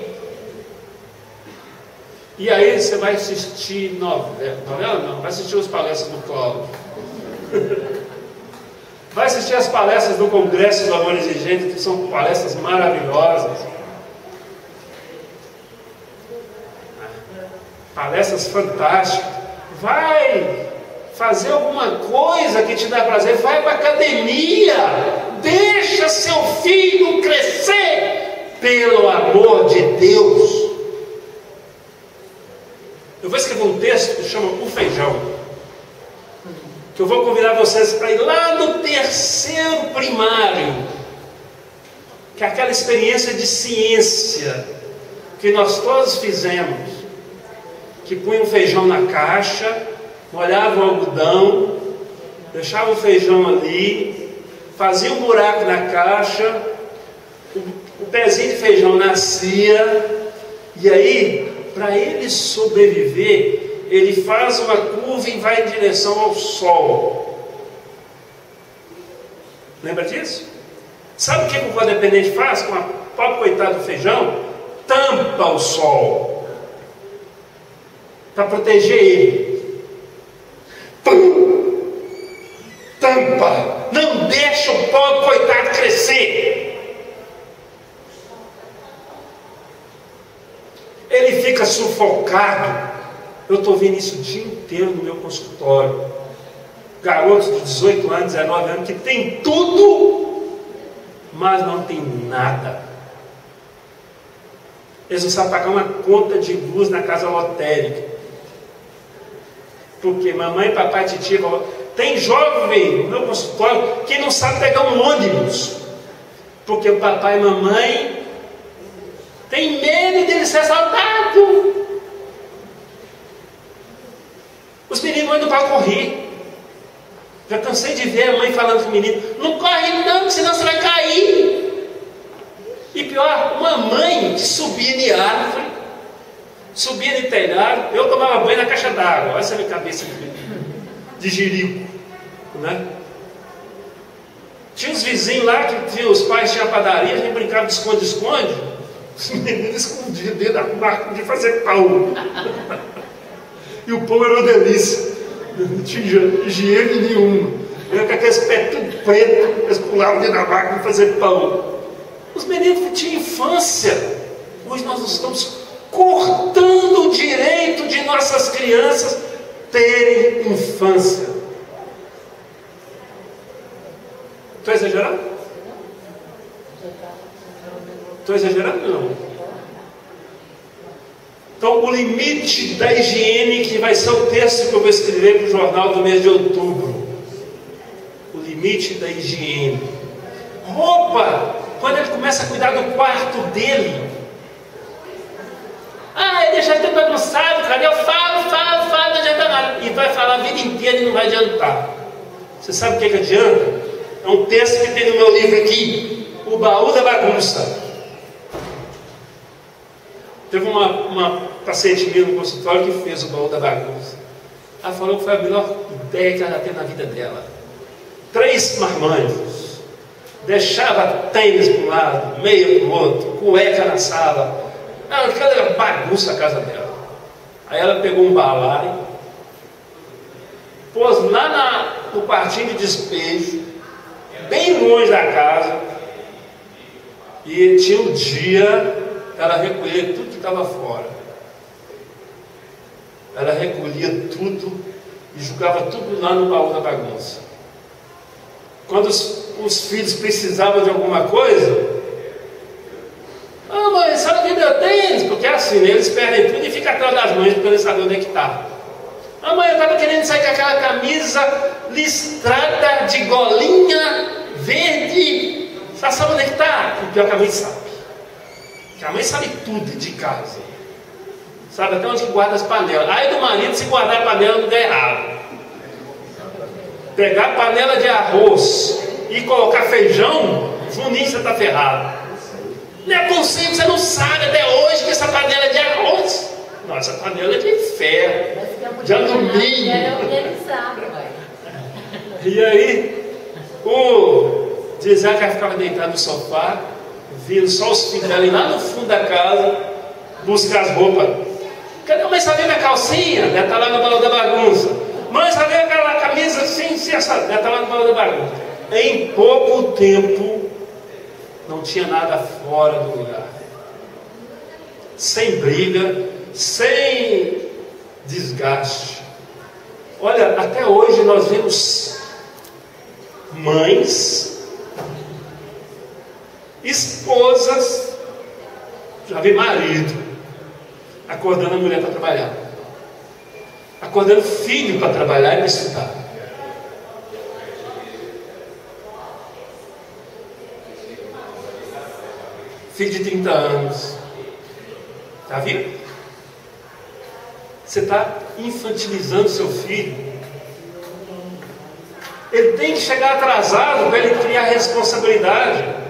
e aí você vai assistir novela não, vai assistir as palestras do Cláudio, vai assistir as palestras do Congresso do Amor Exigente, que são palestras maravilhosas, palestras fantásticas, vai fazer alguma coisa que te dá prazer, vai para a academia, deixa seu filho crescer, pelo amor de Deus. Eu vou escrever um texto que chama O Feijão, que eu vou convidar vocês para ir lá no 3º primário, que é aquela experiência de ciência que nós todos fizemos, que punha o feijão na caixa, molhava o algodão, deixava o feijão ali, fazia um buraco na caixa, o pezinho de feijão nascia, e aí, para ele sobreviver, ele faz uma curva e vai em direção ao sol. Lembra disso? Sabe o que o codependente faz com a pobre coitada do feijão? Tampa o sol para proteger ele. Tampa, não deixa o pobre coitado crescer. Ele fica sufocado. Eu estou vendo isso o dia inteiro no meu consultório. Garotos de 18 anos, 19 anos, que tem tudo, mas não tem nada. Eles não sabem pagar uma conta de luz na casa lotérica. Porque mamãe, papai, titia, vovó... Tem jovem no meu consultório que não sabe pegar um ônibus. Porque o papai e mamãe tem medo de ele ser assaltado. Os meninos andam para correr. Já cansei de ver a mãe falando com o menino: não corre não, senão você vai cair. E pior, uma mãe que subia de árvore, subia de telhado. Eu tomava banho na caixa d'água. Olha essa minha cabeça de jirico, né? Tinha uns vizinhos lá que os pais tinham a padaria, a gente brincava de esconde-esconde. Os meninos escondiam dentro da máquina de fazer pão. E o pão era uma delícia. Não tinha higiene nenhuma. Eu com aqueles pés tudo preto, eles pulavam dentro da máquina de fazer pão. Os meninos tinham infância. Hoje nós estamos cortando o direito de nossas crianças terem infância. Estou exagerando? Estou exagerando? Não. Então, o limite da higiene, que vai ser o texto que eu vou escrever para o jornal do mês de outubro. O limite da higiene. Roupa, quando ele começa a cuidar do quarto dele. Ah, ele deixa tudo bagunçado, cara. Eu falo, não adianta nada. E vai falar a vida inteira e não vai adiantar. Você sabe o que adianta? É um texto que tem no meu livro aqui, O Baú da Bagunça. Teve uma paciente minha no consultório que fez o baú da bagunça. Ela falou que foi a melhor ideia que ela teve na vida dela. 3 marmanjos. Deixava tênis para um lado, meia para o outro, cueca na sala. Aquela bagunça a casa dela. Aí ela pegou um balaio, pôs lá no quartinho de despejo, bem longe da casa, e tinha um dia ela recolhia tudo que estava fora. Ela recolhia tudo e jogava tudo lá no baú da bagunça. Quando os filhos precisavam de alguma coisa, mãe, sabe que meu tênis? Porque é assim, né? Eles perdem tudo e ficam atrás das mães para eles saberem onde é que está. Mãe, eu estava querendo sair com aquela camisa listrada de golinha verde. Você sabe onde é que está? O pior que a mãe sabe. Que a mãe sabe tudo de casa. Sabe até onde guarda as panelas. Aí do marido, se guardar a panela não der errado. Pegar a panela de arroz e colocar feijão, Juninho, você está ferrado. Não é possível, você não sabe até hoje que essa panela é de arroz. Não, essa panela é de ferro, de alumínio. E aí, o Isaac ficava deitado no sofá, vendo só os filhos dela ir lá no fundo da casa buscar as roupas. Cadê a mãe? Sabe minha calcinha? Ela está lá no baú da bagunça. Mãe, sabe aquela camisa? Sim, essa. Ela está lá no baú da bagunça. Em pouco tempo, não tinha nada fora do lugar. Sem briga, sem desgaste. Olha, até hoje nós vemos mães, esposas, já vi marido acordando a mulher para trabalhar, acordando filho para trabalhar e para estudar. Filho de 30 anos, está vendo? Você está infantilizando seu filho. Ele tem que chegar atrasado para ele criar responsabilidade.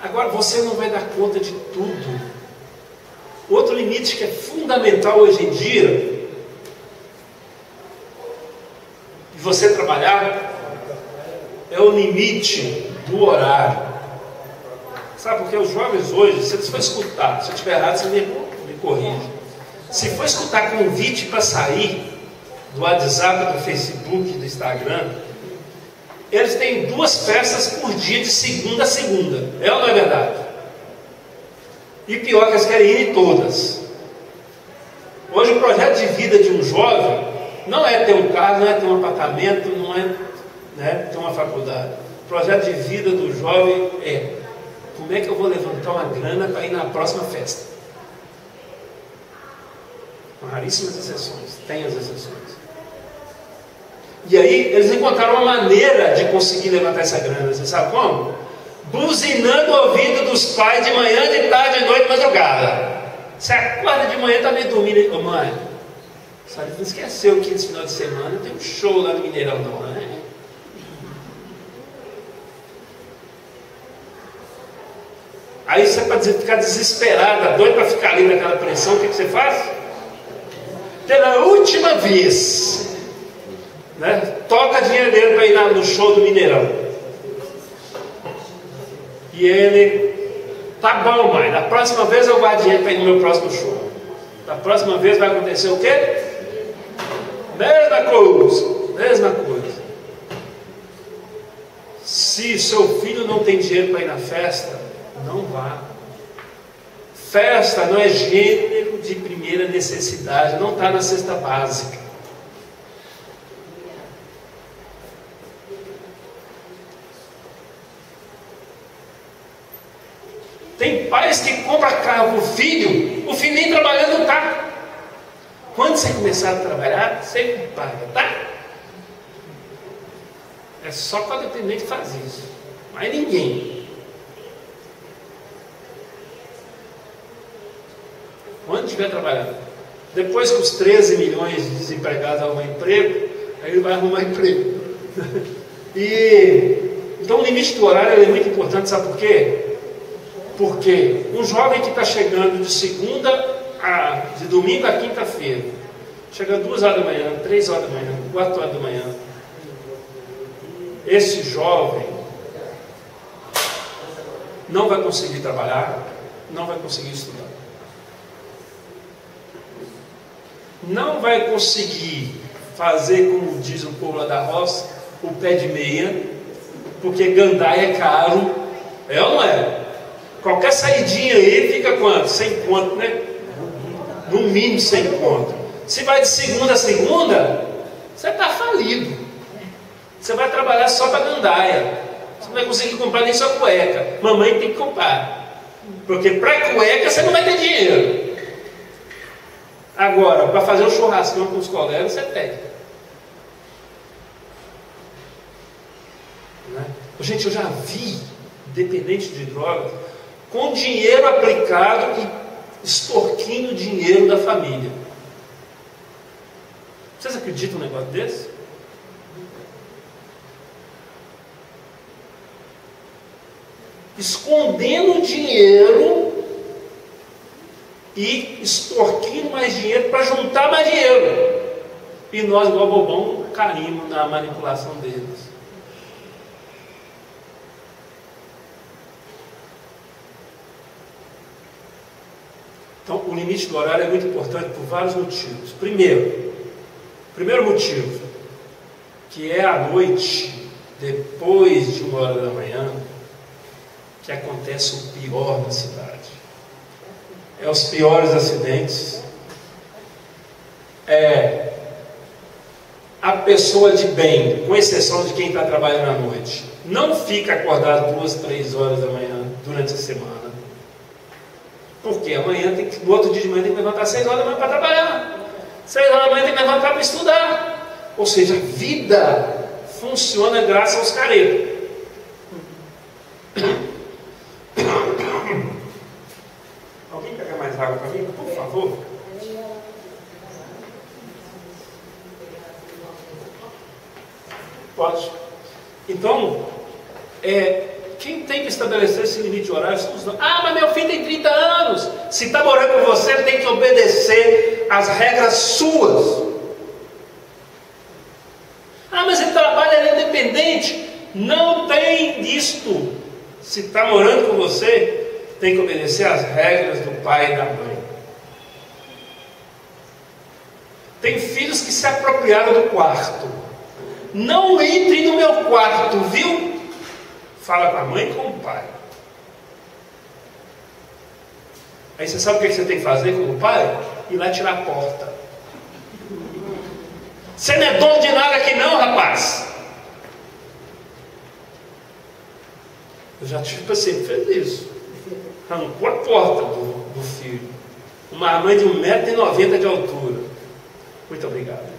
Agora você não vai dar conta de tudo. Outro limite que é fundamental hoje em dia, de você trabalhar, é o limite do horário. Sabe, porque os jovens hoje, se eles for escutar, se eu estiver errado, você me corrige. Se for escutar convite para sair do WhatsApp, do Facebook, do Instagram, eles têm 2 festas por dia, de segunda a segunda. É ou não é verdade? E pior que eles querem ir em todas. Hoje o projeto de vida de um jovem não é ter um carro, não é ter um apartamento, não é, né, ter uma faculdade. O projeto de vida do jovem é: como é que eu vou levantar uma grana para ir na próxima festa? Com raríssimas exceções, tem as exceções. E aí eles encontraram uma maneira de conseguir levantar essa grana. Você sabe como? Buzinando o ouvido dos pais de manhã, de tarde, de noite, madrugada. Você acorda de manhã e está meio dormindo. Ô mãe, sabe, não esqueceu que esse final de semana tem um show lá no Mineirão, não, né? Aí você, para ficar desesperada, doido para ficar ali naquela pressão, o que você faz? Pela última vez, né? Toca dinheiro dele para ir no show do Mineirão. E ele: tá bom, mãe, da próxima vez eu guardo dinheiro para ir no meu próximo show. Da próxima vez vai acontecer o quê? Mesma coisa, mesma coisa. Se seu filho não tem dinheiro para ir na festa, não vá. Festa não é gênero de primeira necessidade, não está na cesta básica. Tem pais que compram carro para o filho nem trabalhando não está. Quando você começar a trabalhar, você paga, tá? É só com a dependente que faz isso, mas ninguém. Quando estiver trabalhando. Depois que os 13 milhões de desempregados arrumam emprego, aí ele vai arrumar emprego. Então o limite do horário é muito importante, sabe por quê? Porque um jovem que está chegando de domingo a quinta-feira, chega 2 horas da manhã, 3 horas da manhã, 4 horas da manhã, esse jovem não vai conseguir trabalhar, não vai conseguir estudar, não vai conseguir fazer, como diz o povo lá da roça, o pé de meia, porque gandaia é caro, é ou não é? Qualquer saidinha aí fica quanto? 100 conto, né? No mínimo 100 conto. Se vai de segunda a segunda, você está falido. Você vai trabalhar só para gandaia. Você não vai conseguir comprar nem sua cueca. Mamãe tem que comprar. Porque para cueca você não vai ter dinheiro. Agora, para fazer um churrascão com os colegas, você tem. Né? Gente, eu já vi dependente de drogas com dinheiro aplicado e extorquindo dinheiro da família. Vocês acreditam num negócio desse? Escondendo dinheiro e extorquindo mais dinheiro para juntar mais dinheiro. E nós, igual bobão, caímos na manipulação deles. Então, o limite do horário é muito importante por vários motivos. Primeiro motivo, que é à noite, depois de 1 hora da manhã, que acontece o pior na cidade. É os piores acidentes. É a pessoa de bem, com exceção de quem está trabalhando à noite, não fica acordado 2, 3 horas da manhã durante a semana. Porque amanhã no outro dia de manhã tem que levantar 6 horas da manhã para trabalhar. 6 horas da manhã tem que levantar para estudar. Ou seja, a vida funciona graças aos caretas. Alguém pega mais água para mim, por favor? Pode. Então, quem tem que estabelecer esse limite de horário são os donos. Ah, mas meu filho tem 30 anos. Se está morando com você, ele tem que obedecer às regras suas. Ah, mas ele trabalha, ele é independente. Não tem isto. Se está morando com você, tem que obedecer às regras do pai e da mãe. Tem filhos que se apropriaram do quarto. Não entre no meu quarto, viu? Fala com a mãe e com o pai. Aí você sabe o que você tem que fazer com o pai? Ir lá tirar a porta. Você não é dono de nada aqui não, rapaz. Eu já tive paciente que fez isso. Arrancou a porta do filho. Uma mãe de 1,90 m de altura. Muito obrigado.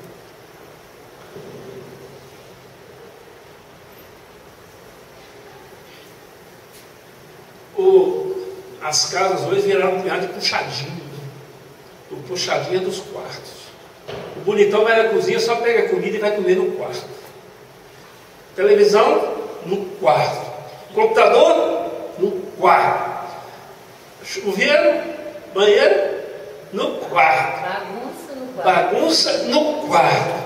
As casas hoje viraram um punhado de puxadinho. O puxadinho é dos quartos. O bonitão vai na cozinha, só pega a comida e vai comer no quarto. Televisão, no quarto. Computador, no quarto. Chuveiro, banheiro, no quarto. Bagunça no quarto.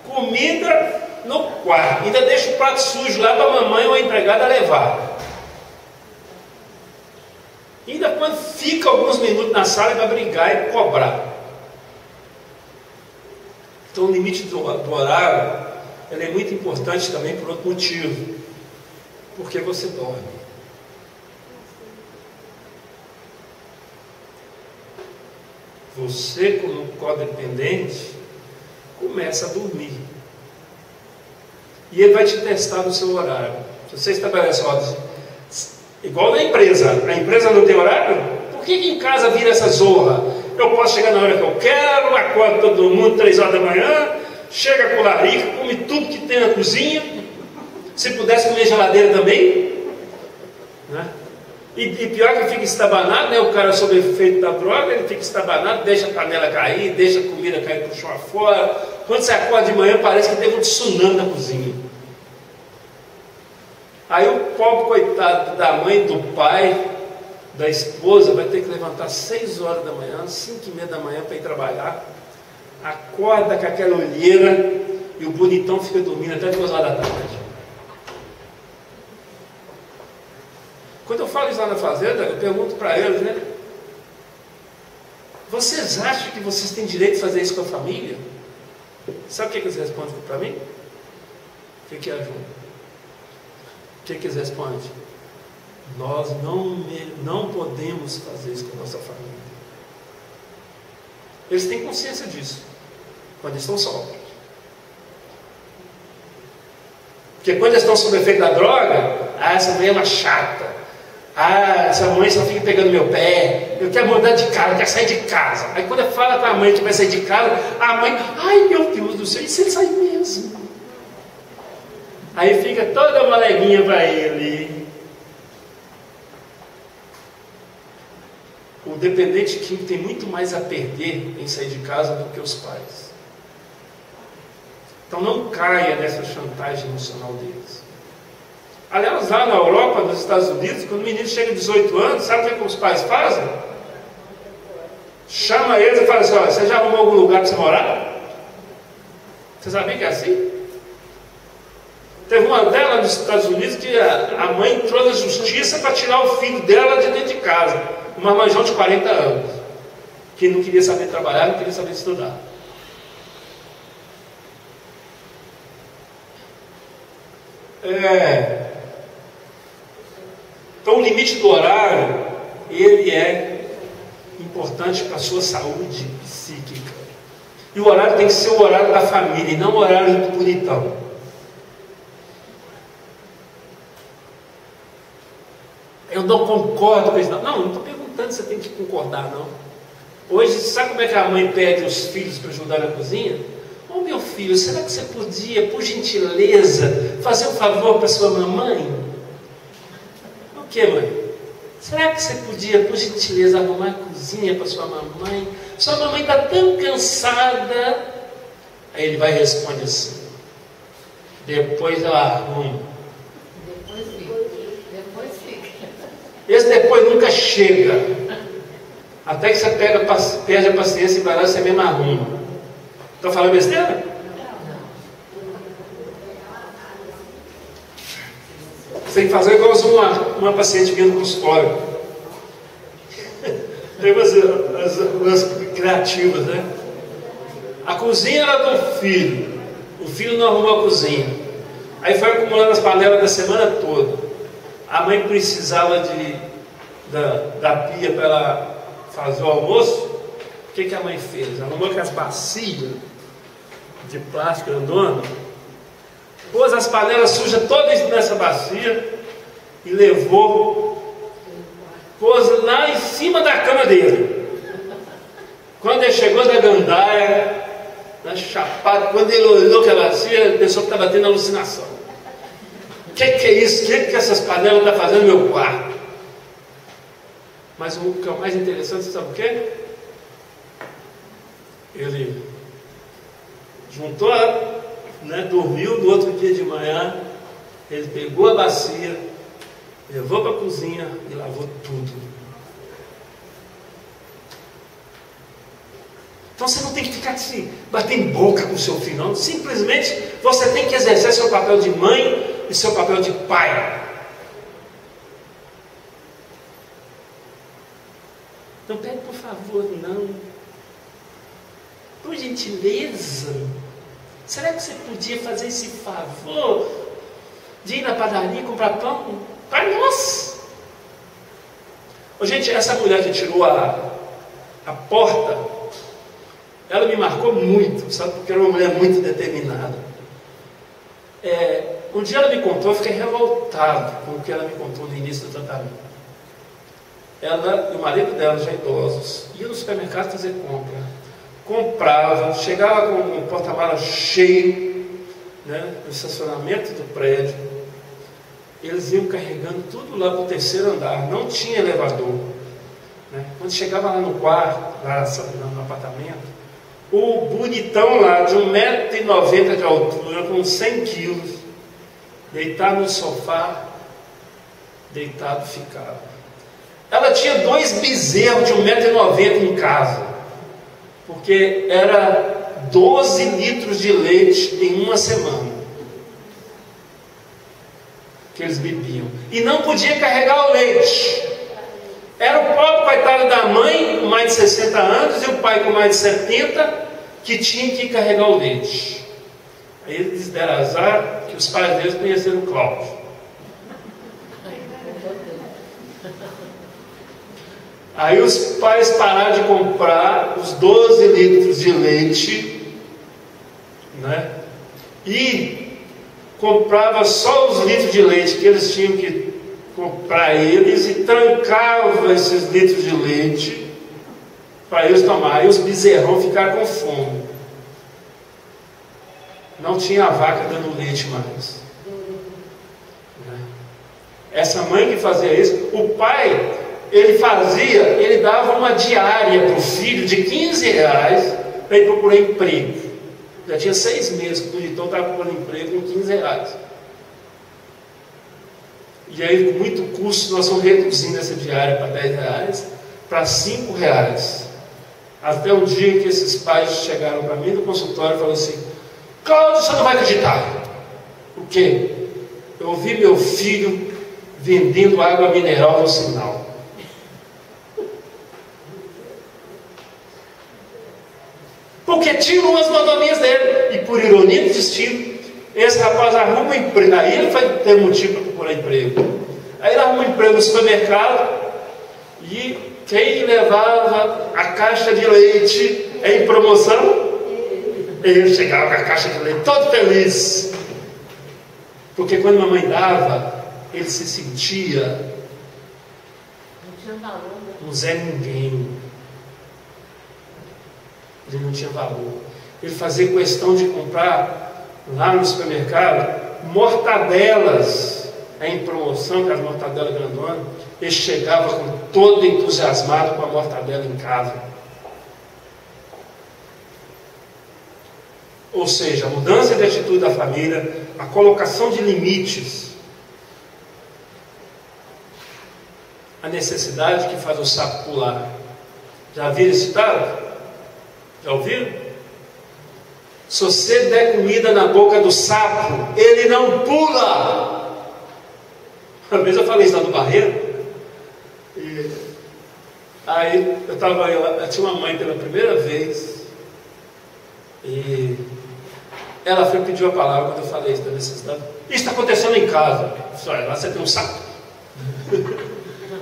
Comida no quarto. Ainda deixa o prato sujo lá para a mamãe ou a empregada levar. Ainda quando fica alguns minutos na sala, ele vai brigar e cobrar. Então o limite do horário ele é muito importante também por outro motivo. Porque você dorme. Você, como codependente, começa a dormir. E ele vai te testar no seu horário. Se você estabelece ordens, igual na empresa. A empresa não tem horário? Por que em casa vira essa zorra? Eu posso chegar na hora que eu quero, acordo todo mundo 3 horas da manhã, chega com o larica, come tudo que tem na cozinha. Se pudesse comer geladeira também, né? E pior que fica estabanado, né? O cara sob efeito da droga, ele fica estabanado, deixa a panela cair, deixa a comida cair pro chão afora. Quando você acorda de manhã, parece que teve um tsunami na cozinha. Aí o pobre coitado da mãe, do pai, da esposa, vai ter que levantar 6 horas da manhã, 5h30 da manhã para ir trabalhar. Acorda com aquela olheira e o bonitão fica dormindo até 2 horas da tarde. Quando eu falo isso lá na fazenda, eu pergunto para eles, né? Vocês acham que vocês têm direito de fazer isso com a família? Sabe o que eles respondem para mim? O que é, João? O que eles respondem? Nós não podemos fazer isso com a nossa família. Eles têm consciência disso, quando estão sóbrios. Porque quando eles estão sob efeito da droga, essa mãe é uma chata. Essa mãe só fica pegando meu pé. Eu quero mudar de casa, eu quero sair de casa. Aí quando fala com a mãe que vai sair de casa, a mãe, ai meu Deus do céu, e se ele sair mesmo? Aí fica toda uma leguinha para ele. O dependente químico tem muito mais a perder em sair de casa do que os pais. Então não caia nessa chantagem emocional deles. Aliás, lá na Europa, nos Estados Unidos, quando o menino chega a 18 anos, sabe o que os pais fazem? Chama eles e fala assim, olha, você já arrumou algum lugar para você morar? Você sabia que é assim? Teve uma dela nos Estados Unidos que a mãe entrou na justiça para tirar o filho dela de dentro de casa. Uma marmanjão de 40 anos, que não queria saber trabalhar, não queria saber estudar. Então o limite do horário, ele é importante para a sua saúde psíquica. E o horário tem que ser o horário da família, e não o horário do bonitão. Eu não concordo com isso. Não estou perguntando se você tem que concordar, não. Hoje, sabe como é que a mãe pede os filhos para ajudar na cozinha? Ô meu filho, será que você podia, por gentileza, fazer um favor para sua mamãe? O que, mãe? Será que você podia, por gentileza, arrumar a cozinha para sua mamãe? Sua mamãe está tão cansada. Aí ele vai e responde assim: depois eu arrumo. Depois fica. Esse depois nunca chega. Até que você perde a paciência e vai lá e você mesmo arruma. Estou falando besteira? Você tem que fazer igual uma paciente minha no consultório. Tem umas criativas, né? A cozinha era do filho. O filho não arrumou a cozinha. Aí foi acumulando as panelas da semana toda. A mãe precisava da pia para ela fazer o almoço. O que a mãe fez? Arrumou aquelas bacias de plástico andando, pôs as panelas sujas todas nessa bacia e levou, pôs lá em cima da cama dele. Quando ele chegou da gandaia, na chapada, quando ele olhou aquela bacia, ele pensou que estava tendo alucinação. O que é isso? O que essas panelas estão fazendo no meu quarto? Mas o que é o mais interessante, sabe o quê? Ele juntou, dormiu, no outro dia de manhã, ele pegou a bacia, levou para a cozinha e lavou tudo. Então você não tem que ficar assim, batendo boca com o seu filho, não. Simplesmente você tem que exercer seu papel de mãe e seu papel de pai. Não pede por favor, não. Por gentileza, será que você podia fazer esse favor de ir na padaria e comprar pão? Para nós! Ô, gente, essa mulher que tirou a porta, ela me marcou muito, sabe? Porque era uma mulher muito determinada. Um dia ela me contou, eu fiquei revoltado com o que ela me contou no início do tratamento. Ela e o marido dela, já idosos, iam no supermercado fazer compra. Comprava, chegava com o porta-malas cheio, no estacionamento do prédio, eles iam carregando tudo lá para o terceiro andar, não tinha elevador, né? Quando chegava lá no quarto, lá no apartamento, o bonitão lá, de 1,90 m de altura, com 100 quilos, deitado no sofá, deitado ficava. Ela tinha 2 bezerros de 1,90 m em casa, porque era 12 litros de leite em uma semana que eles bebiam, e não podia carregar o leite. Era o próprio coitado da mãe, com mais de 60 anos, e o pai com mais de 70, que tinha que carregar o leite. Aí eles deram azar que os pais deles conheceram o Cláudio. Aí os pais pararam de comprar os 12 litros de leite, né? E comprava só os litros de leite que eles tinham que comprar eles, e trancava esses litros de leite para eles tomar. E os bezerrão ficaram com fome. Não tinha a vaca dando leite mais. Essa mãe que fazia isso, o pai, ele dava uma diária para o filho de R$15 para ele procurar emprego. Já tinha 6 meses que o bonitão estava procurando emprego com R$15. E aí, com muito custo, nós vamos reduzindo essa diária para R$10, para R$5. Até um dia que esses pais chegaram para mim no consultório e falaram assim: Cláudio, você não vai acreditar. O quê? Eu ouvi meu filho vendendo água mineral no sinal. Porque tiram as mordomias dele. E por ironia do destino, esse rapaz arruma um emprego. Aí ele vai ter motivo para procurar emprego. Aí ele arruma um emprego no supermercado, e quem levava a caixa de leite em promoção, ele chegava com a caixa de leite todo feliz. Porque quando a mamãe dava, ele se sentia um Zé Ninguém. Ele não tinha valor. Ele fazia questão de comprar lá no supermercado mortadelas em promoção, que as mortadelas grandonas. Ele chegava com todo entusiasmado com a mortadela em casa. Ou seja, a mudança de atitude da família, a colocação de limites, a necessidade que faz o sapo pular. Já viram esse ditado? Já ouviram? Se você der comida na boca do sapo, ele não pula. Uma vez eu falei isso lá no Barreiro, e aí eu tinha uma mãe pela primeira vez, e ela foi pedir a palavra quando eu falei isso da necessidade. Isso está acontecendo em casa. Olha, lá você tem um sapo.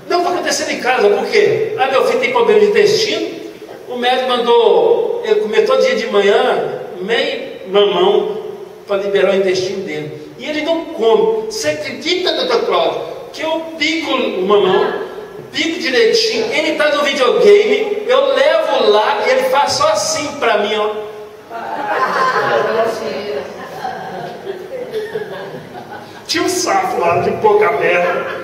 Não está acontecendo em casa, por quê? Ah, meu filho tem problema de intestino. O médico mandou ele comer todo dia de manhã meio mamão para liberar o intestino dele. E ele não come. Você acredita, doutor Cláudio, que eu pico o mamão, pico direitinho, ele está no videogame, eu levo lá e ele faz só assim para mim, ó. Tinha um sapo lá de boca aberta.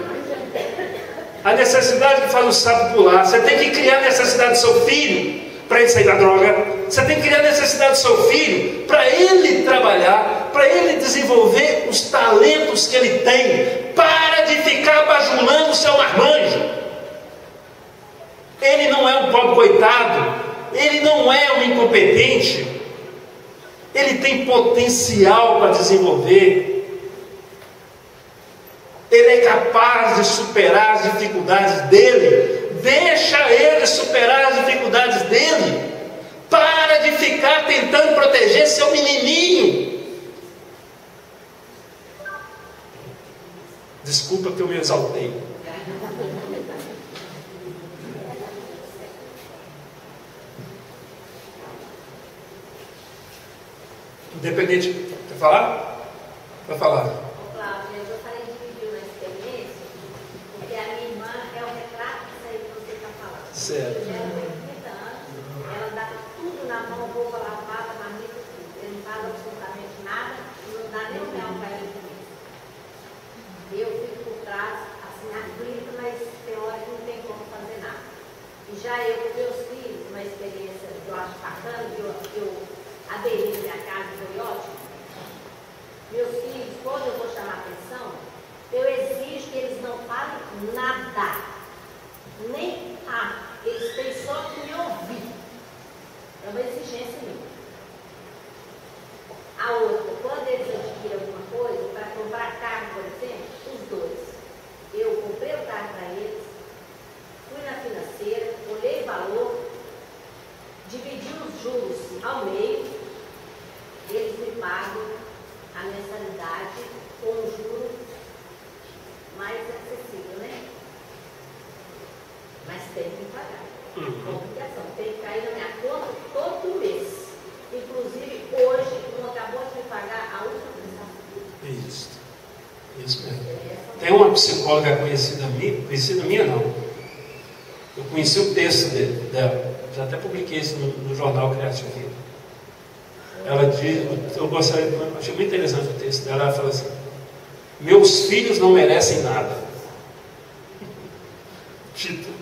A necessidade que faz o sapo pular. Você tem que criar a necessidade do seu filho para ele sair da droga. Você tem que criar a necessidade do seu filho para ele trabalhar, para ele desenvolver os talentos que ele tem. Para de ficar bajulando o seu marmanjo. Ele não é um pobre coitado, ele não é um incompetente, ele tem potencial para desenvolver. Ele é capaz de superar as dificuldades dele. Deixa ele superar as dificuldades dele. Para de ficar tentando proteger seu menininho. Desculpa que eu me exaltei. Independente. Quer falar? Vai falar. Certo. Ela tem 30 anos, ela dá tudo na mão, roupa lavada, marmita, tudo. Ele não faz absolutamente nada, não dá nem um real para ela comer. Eu fico Já eu com meus filhos, uma experiência que eu acho bacana, que eu aderi na minha casa, foi ótimo. Meus filhos, quando eu vou chamar atenção, eu exijo que eles não falem nada. Nem eles têm só que me ouvir. É uma exigência minha. A outra, quando eles adquirem alguma coisa, para comprar carro, por exemplo, os dois. Eu comprei o carro para eles, fui na financeira, olhei o valor, dividi os juros ao meio, eles me pagam a mensalidade com um juro mais acessível, né? Mas tem que pagar. Complicação, tem que cair na minha conta todo mês. Inclusive, hoje, não acabou de me pagar a última prestação. Isso mesmo. Tem uma psicóloga conhecida minha não. Eu conheci o texto dela, já até publiquei isso no jornal Criativo. Ela diz, eu achei muito interessante o texto dela, ela fala assim: meus filhos não merecem nada. Título.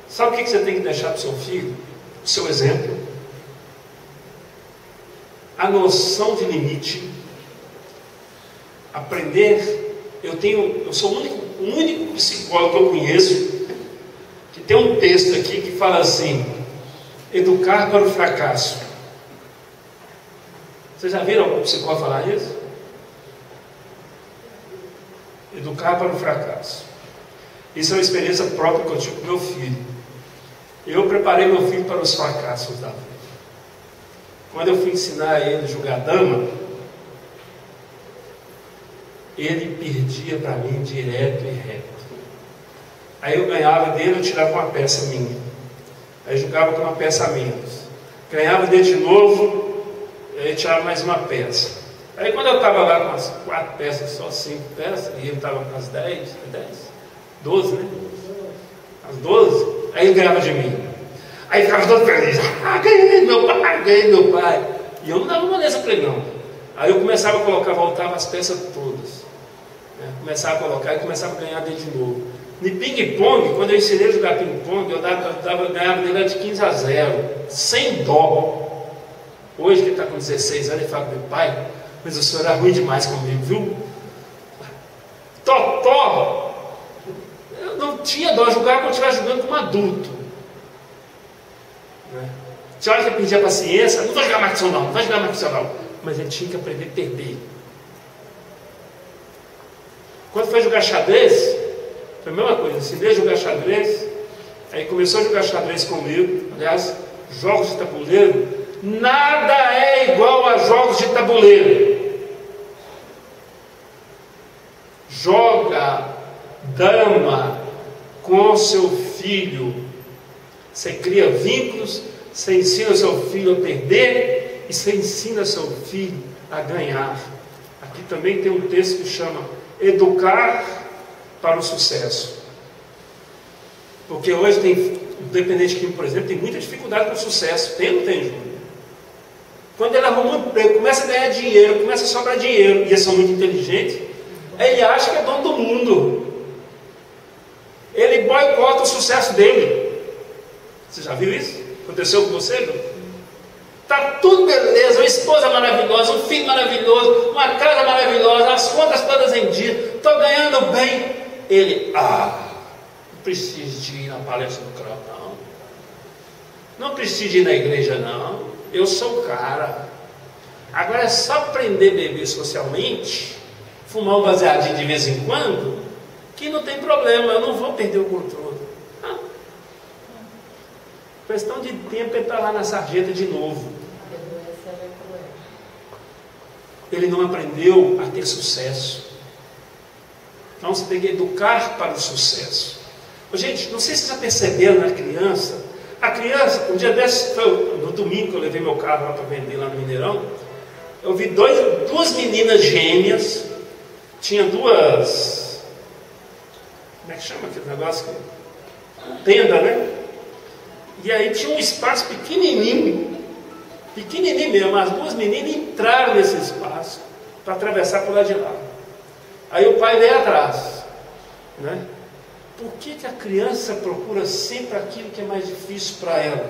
Sabe o que você tem que deixar para o seu filho? O seu exemplo. A noção de limite. Aprender. Eu sou o único psicólogo que eu conheço que tem um texto aqui que fala assim: educar para o fracasso. Vocês já viram algum psicólogo falar isso? Educar para o fracasso. Isso é uma experiência própria que eu tive com meu filho. Eu preparei meu filho para os fracassos da vida. Quando eu fui ensinar ele a jogar dama, ele perdia para mim direto e reto. Aí eu ganhava dele, eu tirava uma peça minha. Aí jogava com uma peça a menos. Ganhava dele de novo, aí tirava mais uma peça. Aí quando eu estava lá com as 4 peças, só 5 peças, e ele estava com as 12, né? As 12, aí ele ganhava de mim. Aí ficava todo feliz. Ganhei meu pai. E eu não dava moleza para ele não. Aí eu começava a colocar, voltava as peças todas. Né? Começava a colocar e começava a ganhar dele de novo. No ping-pong, quando eu ensinei a jogar ping-pong, eu ganhava dele de 15-0, sem dó. Hoje que ele está com 16 anos, ele fala: meu pai, mas o senhor era ruim demais comigo, viu? Totó! Eu não tinha dó, jogar quando eu estivesse jogando como adulto. Né? Tinha hora que ele perdia paciência: não vai jogar mais com o senhor não, não vai jogar mais com o senhor não. Mas ele tinha que aprender a perder. Quando foi jogar xadrez, foi a mesma coisa. Ensinei a jogar xadrez, aí começou a jogar xadrez comigo. Aliás, jogos de tabuleiro, nada é igual a jogos de tabuleiro. Joga dama com seu filho. Você cria vínculos, você ensina seu filho a perder e você ensina seu filho a ganhar. Aqui também tem um texto que chama Educar para o Sucesso. Porque hoje tem, o dependente químico, por exemplo, tem muita dificuldade com o sucesso. Tem ou não tem, Júlio? Quando ele arruma um emprego, começa a ganhar dinheiro, começa a sobrar dinheiro, e eles são muito inteligentes, aí ele acha que é dono do mundo. Ele boicota o sucesso dele. Você já viu isso? Aconteceu com você, Júlio? Está tudo beleza, uma esposa maravilhosa, um filho maravilhoso, uma casa maravilhosa, as contas todas em dia, estou ganhando bem. Ele, não preciso de ir na palestra do CRAU, não preciso de ir na igreja, não, eu sou o cara. Agora é só aprender a beber socialmente, fumar um baseadinho de vez em quando, que não tem problema, eu não vou perder o controle. Não. Questão de tempo é estar lá na sarjeta de novo. Ele não aprendeu a ter sucesso. Então você tem que educar para o sucesso. Gente, não sei se vocês já perceberam na criança. A criança, um dia desses, no domingo que eu levei meu carro lá para vender lá no Mineirão, eu vi duas meninas gêmeas. Tinha duas, como é que chama aquele negócio? Tenda, né? E aí tinha um espaço pequenininho mesmo. As duas meninas entraram nesse espaço para atravessar por lá de lá. Aí o pai veio atrás, né? Por que a criança procura sempre aquilo que é mais difícil para ela?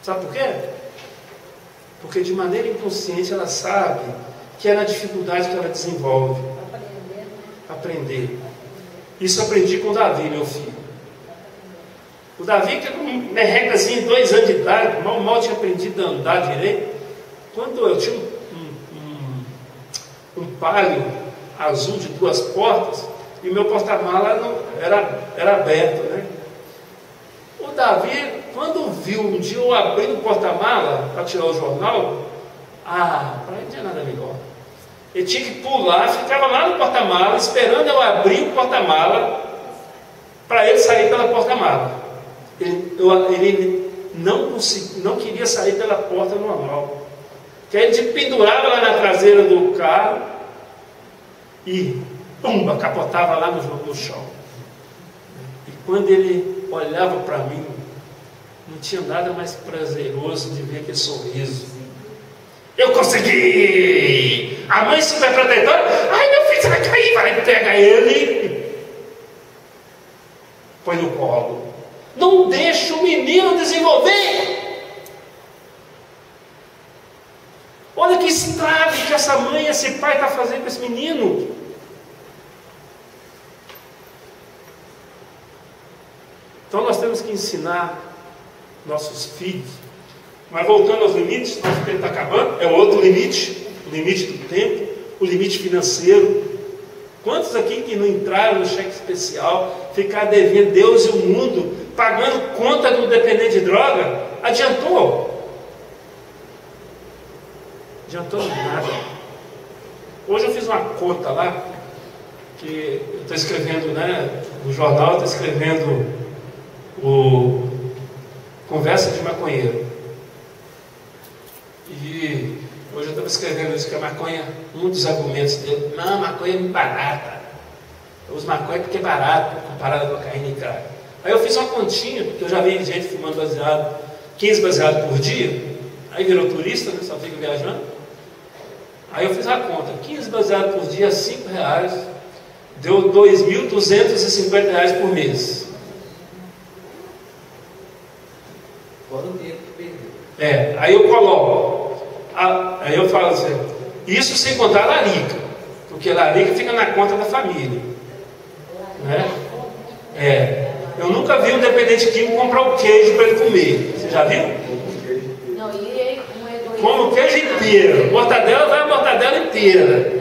Sabe por quê? Porque de maneira inconsciente ela sabe que é na dificuldade que ela desenvolve. Aprender. Isso aprendi com o Davi, meu filho. O Davi, que era um merrecazinho, 2 anos de idade, mal tinha aprendido a andar direito. Quando eu tinha um palio azul de 2 portas, e meu porta-mala era aberto, né? O Davi, quando viu um dia eu abri o porta-mala para tirar o jornal, para ele não tinha nada melhor. Ele tinha que pular, ficava lá no porta-mala, esperando eu abrir o porta-mala, para ele sair pela porta-mala. Ele não queria sair pela porta normal. Que aí ele pendurava lá na traseira do carro e pumba, capotava lá no chão. E quando ele olhava para mim, não tinha nada mais prazeroso de ver aquele sorriso. Eu consegui! A mãe super protetora, ai meu filho, você vai cair, vai, pega ele, põe no colo. Não deixa o menino desenvolver. Olha que estrago que essa mãe, esse pai está fazendo com esse menino. Então nós temos que ensinar nossos filhos. Mas voltando aos limites, nosso tempo está acabando, é outro limite, o limite do tempo, o limite financeiro. Quantos aqui que não entraram no cheque especial, ficar devendo Deus e o mundo, pagando conta do dependente de droga, adiantou? Adiantou nada. Hoje eu fiz uma conta lá, que eu estou escrevendo, né, no jornal, estou escrevendo o Conversa de Maconheiro. E hoje eu estava escrevendo isso, que a maconha, um dos argumentos dele, não, a maconha é muito barata. Eu uso maconha porque é barato, comparado com cocaína e crack. Aí eu fiz uma continha, porque eu já vi gente fumando baseado, 15 baseados por dia, aí virou turista, né, só fica viajando. Aí eu fiz a conta, 15 baseados por dia, R$5, deu R$2.250 por mês. Fora o tempo que perdeu. Aí eu coloco, aí eu falo assim, isso sem contar a larica, porque a larica fica na conta da família, né? Eu nunca vi um dependente químico comprar o queijo para ele comer. Você já viu? Não, e ele come o queijo inteiro. Mortadela vai a mortadela inteira.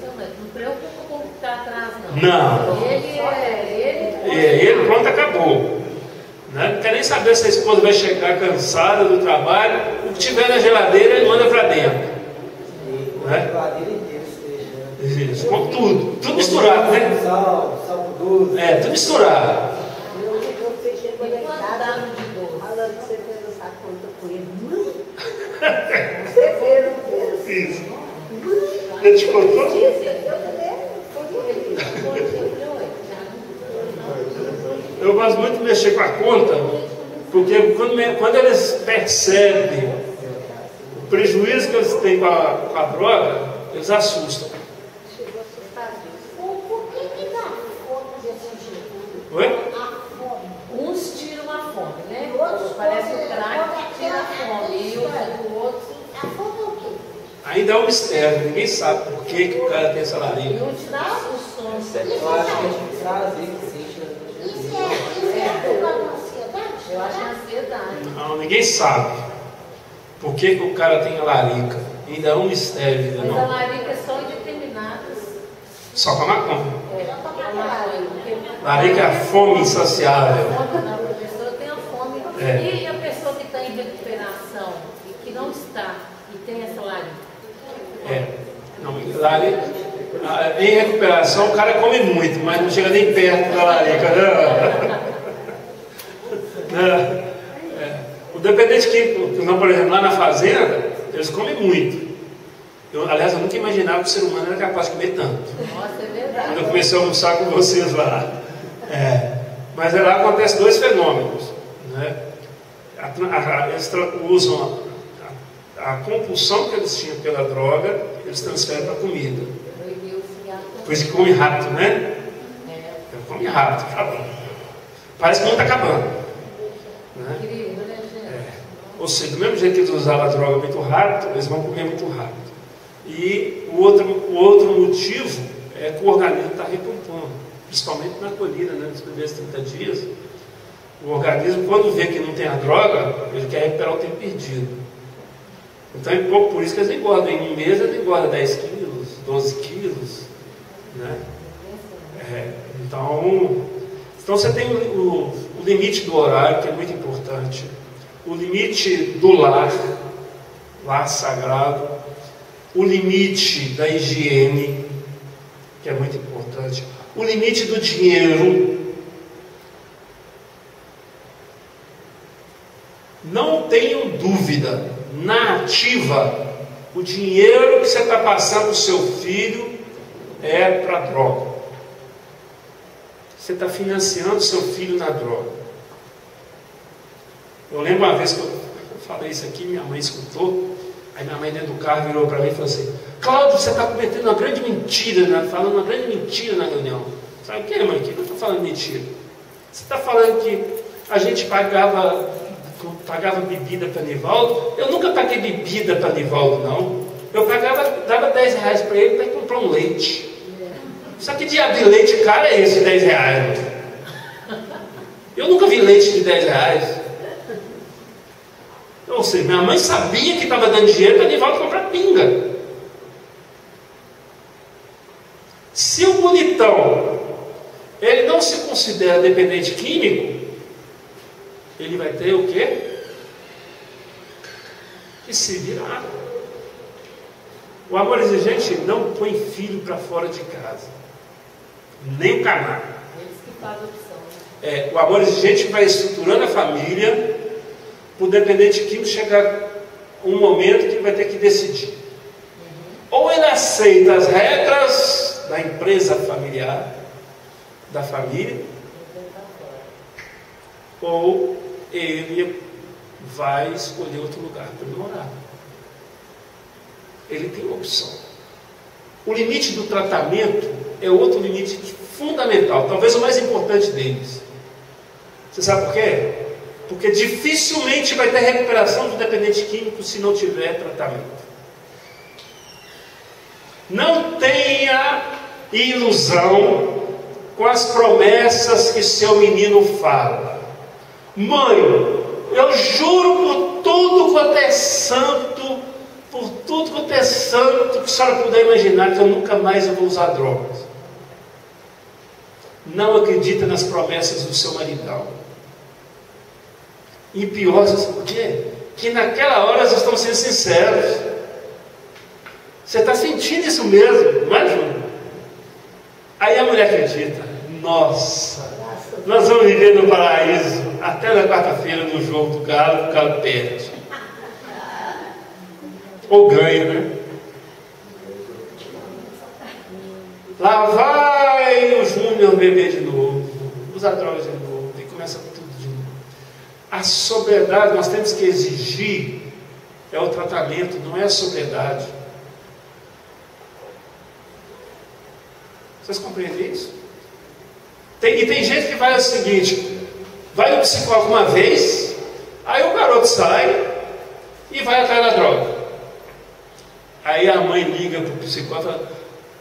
Não preocupa com o que está atrás, não. Não. Ele pronto, acabou. Né? Não quer nem saber se a esposa vai chegar cansada do trabalho. O que tiver na geladeira, ele manda para dentro. Né? Geladeira inteira, isso, com tudo. Tudo misturado, né? Sal doce. Tudo misturado. Falando que você fez essa conta com ele. Você fez. Isso. Ele te contou? Eu gosto muito de mexer com a conta, porque quando eles percebem o prejuízo que eles têm com a droga, eles assustam. Por que dá fome desse jeito? Oi? Uns tiram a fome, né? Parece que o crack tira a fome, e o outro. A fome é o quê? Ainda é um mistério, ninguém sabe por que o cara tem essa E larica. um tira os sons. Eu acho que a gente prazer que sente. Isso é por causa da ansiedade? Eu acho que é ansiedade. Não, ninguém sabe por que o cara tem a larica. Ainda é um mistério. Mas a Não. larica é só em determinadas. Só com a maconha. A maconha. Larica é a fome insaciável. A pessoa tem a fome. E a pessoa que está em recuperação e que não está e tem essa larica? Não, larica, em recuperação o cara come muito, mas não chega nem perto da larica. Não. O dependente químico, não, por exemplo, lá na fazenda, eles comem muito. Aliás, eu nunca imaginava que o ser humano era capaz de comer tanto. Nossa, é verdade. Quando eu comecei a almoçar com vocês lá. Mas lá acontecem 2 fenômenos. Né? Eles usam a compulsão que eles tinham pela droga, eles transferem para a comida. Por isso que come rápido, né? come rápido. Parece que não está acabando. Né? Ou seja, do mesmo jeito que eles usavam a droga muito rápido, eles vão comer muito rápido. E o outro motivo é que o organismo está recompondo, principalmente na colhida, né, nos primeiros 30 dias. O organismo, quando vê que não tem a droga, ele quer recuperar o tempo perdido. Então, é pouco por isso que eles engordam. Em um mês, eles engordam 10 quilos, 12 quilos. Né? Então, você tem o limite do horário, que é muito importante. O limite do lar sagrado. O limite da higiene, que é muito importante. O limite do dinheiro. Não tenho dúvida, na ativa, o dinheiro que você está passando para o seu filho é para droga. Você está financiando seu filho na droga. Eu lembro uma vez que eu falei isso aqui, minha mãe escutou, aí minha mãe dentro do carro virou para mim e falou assim: Cláudio, você está cometendo uma grande mentira, né? Falando uma grande mentira na reunião. Sabe o que, mãe? Que eu estou falando mentira? Você está falando que a gente pagava bebida para Nivaldo? Eu nunca paguei bebida para Nivaldo, não. Eu dava 10 reais para ele para ele comprar um leite. Só que diabo de leite caro é esse de 10 reais? Eu nunca vi leite de 10 reais. Ou seja, minha mãe sabia que estava dando dinheiro para Nivaldo comprar pinga. Se o bonitão ele não se considera dependente químico, ele vai ter o quê? Que se virar. O amor exigente não põe filho para fora de casa, nem o camargo. Eles que fazem a opção. O amor exigente vai estruturando a família. O dependente químico chega um momento que vai ter que decidir. Ou ele aceita as regras da empresa familiar, da família, ou ele vai escolher outro lugar para morar. Ele tem uma opção. O limite do tratamento é outro limite fundamental, talvez o mais importante deles. Você sabe por quê? Porque dificilmente vai ter recuperação do dependente químico se não tiver tratamento. Não tenha ilusão com as promessas que seu menino fala. Mãe, eu juro por tudo quanto é santo, por tudo quanto é santo que a senhora puder imaginar, que eu nunca mais vou usar drogas. Não acredita nas promessas do seu maridão. E pior, sabe por quê? Que naquela hora eles estão sendo sinceros. Você está sentindo isso mesmo, não é, Júnior? Aí a mulher acredita. Nossa, nós vamos viver no paraíso até na quarta-feira no jogo do Galo, o Galo perde. Ou ganha, né? Lá vai o Júnior beber de novo, usar drogas de novo, e começa tudo de novo. A sobriedade, nós temos que exigir, é o tratamento, não é a sobriedade. Vocês compreendem isso? E tem gente que vai o seguinte: vai no psicólogo uma vez, aí o garoto sai e vai atrás da droga. Aí a mãe liga para o psicólogo e fala: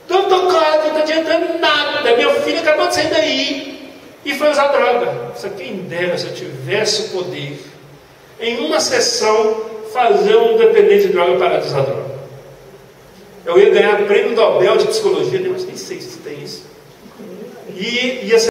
doutor Cláudio, não está adiantando nada, meu filho acabou de sair daí e foi usar droga. Isso quem dera, se eu tivesse o poder, em uma sessão, fazer um dependente de droga parar de usar droga. Eu ia ganhar prêmio Nobel de psicologia, mas nem sei se tem isso. E ia ser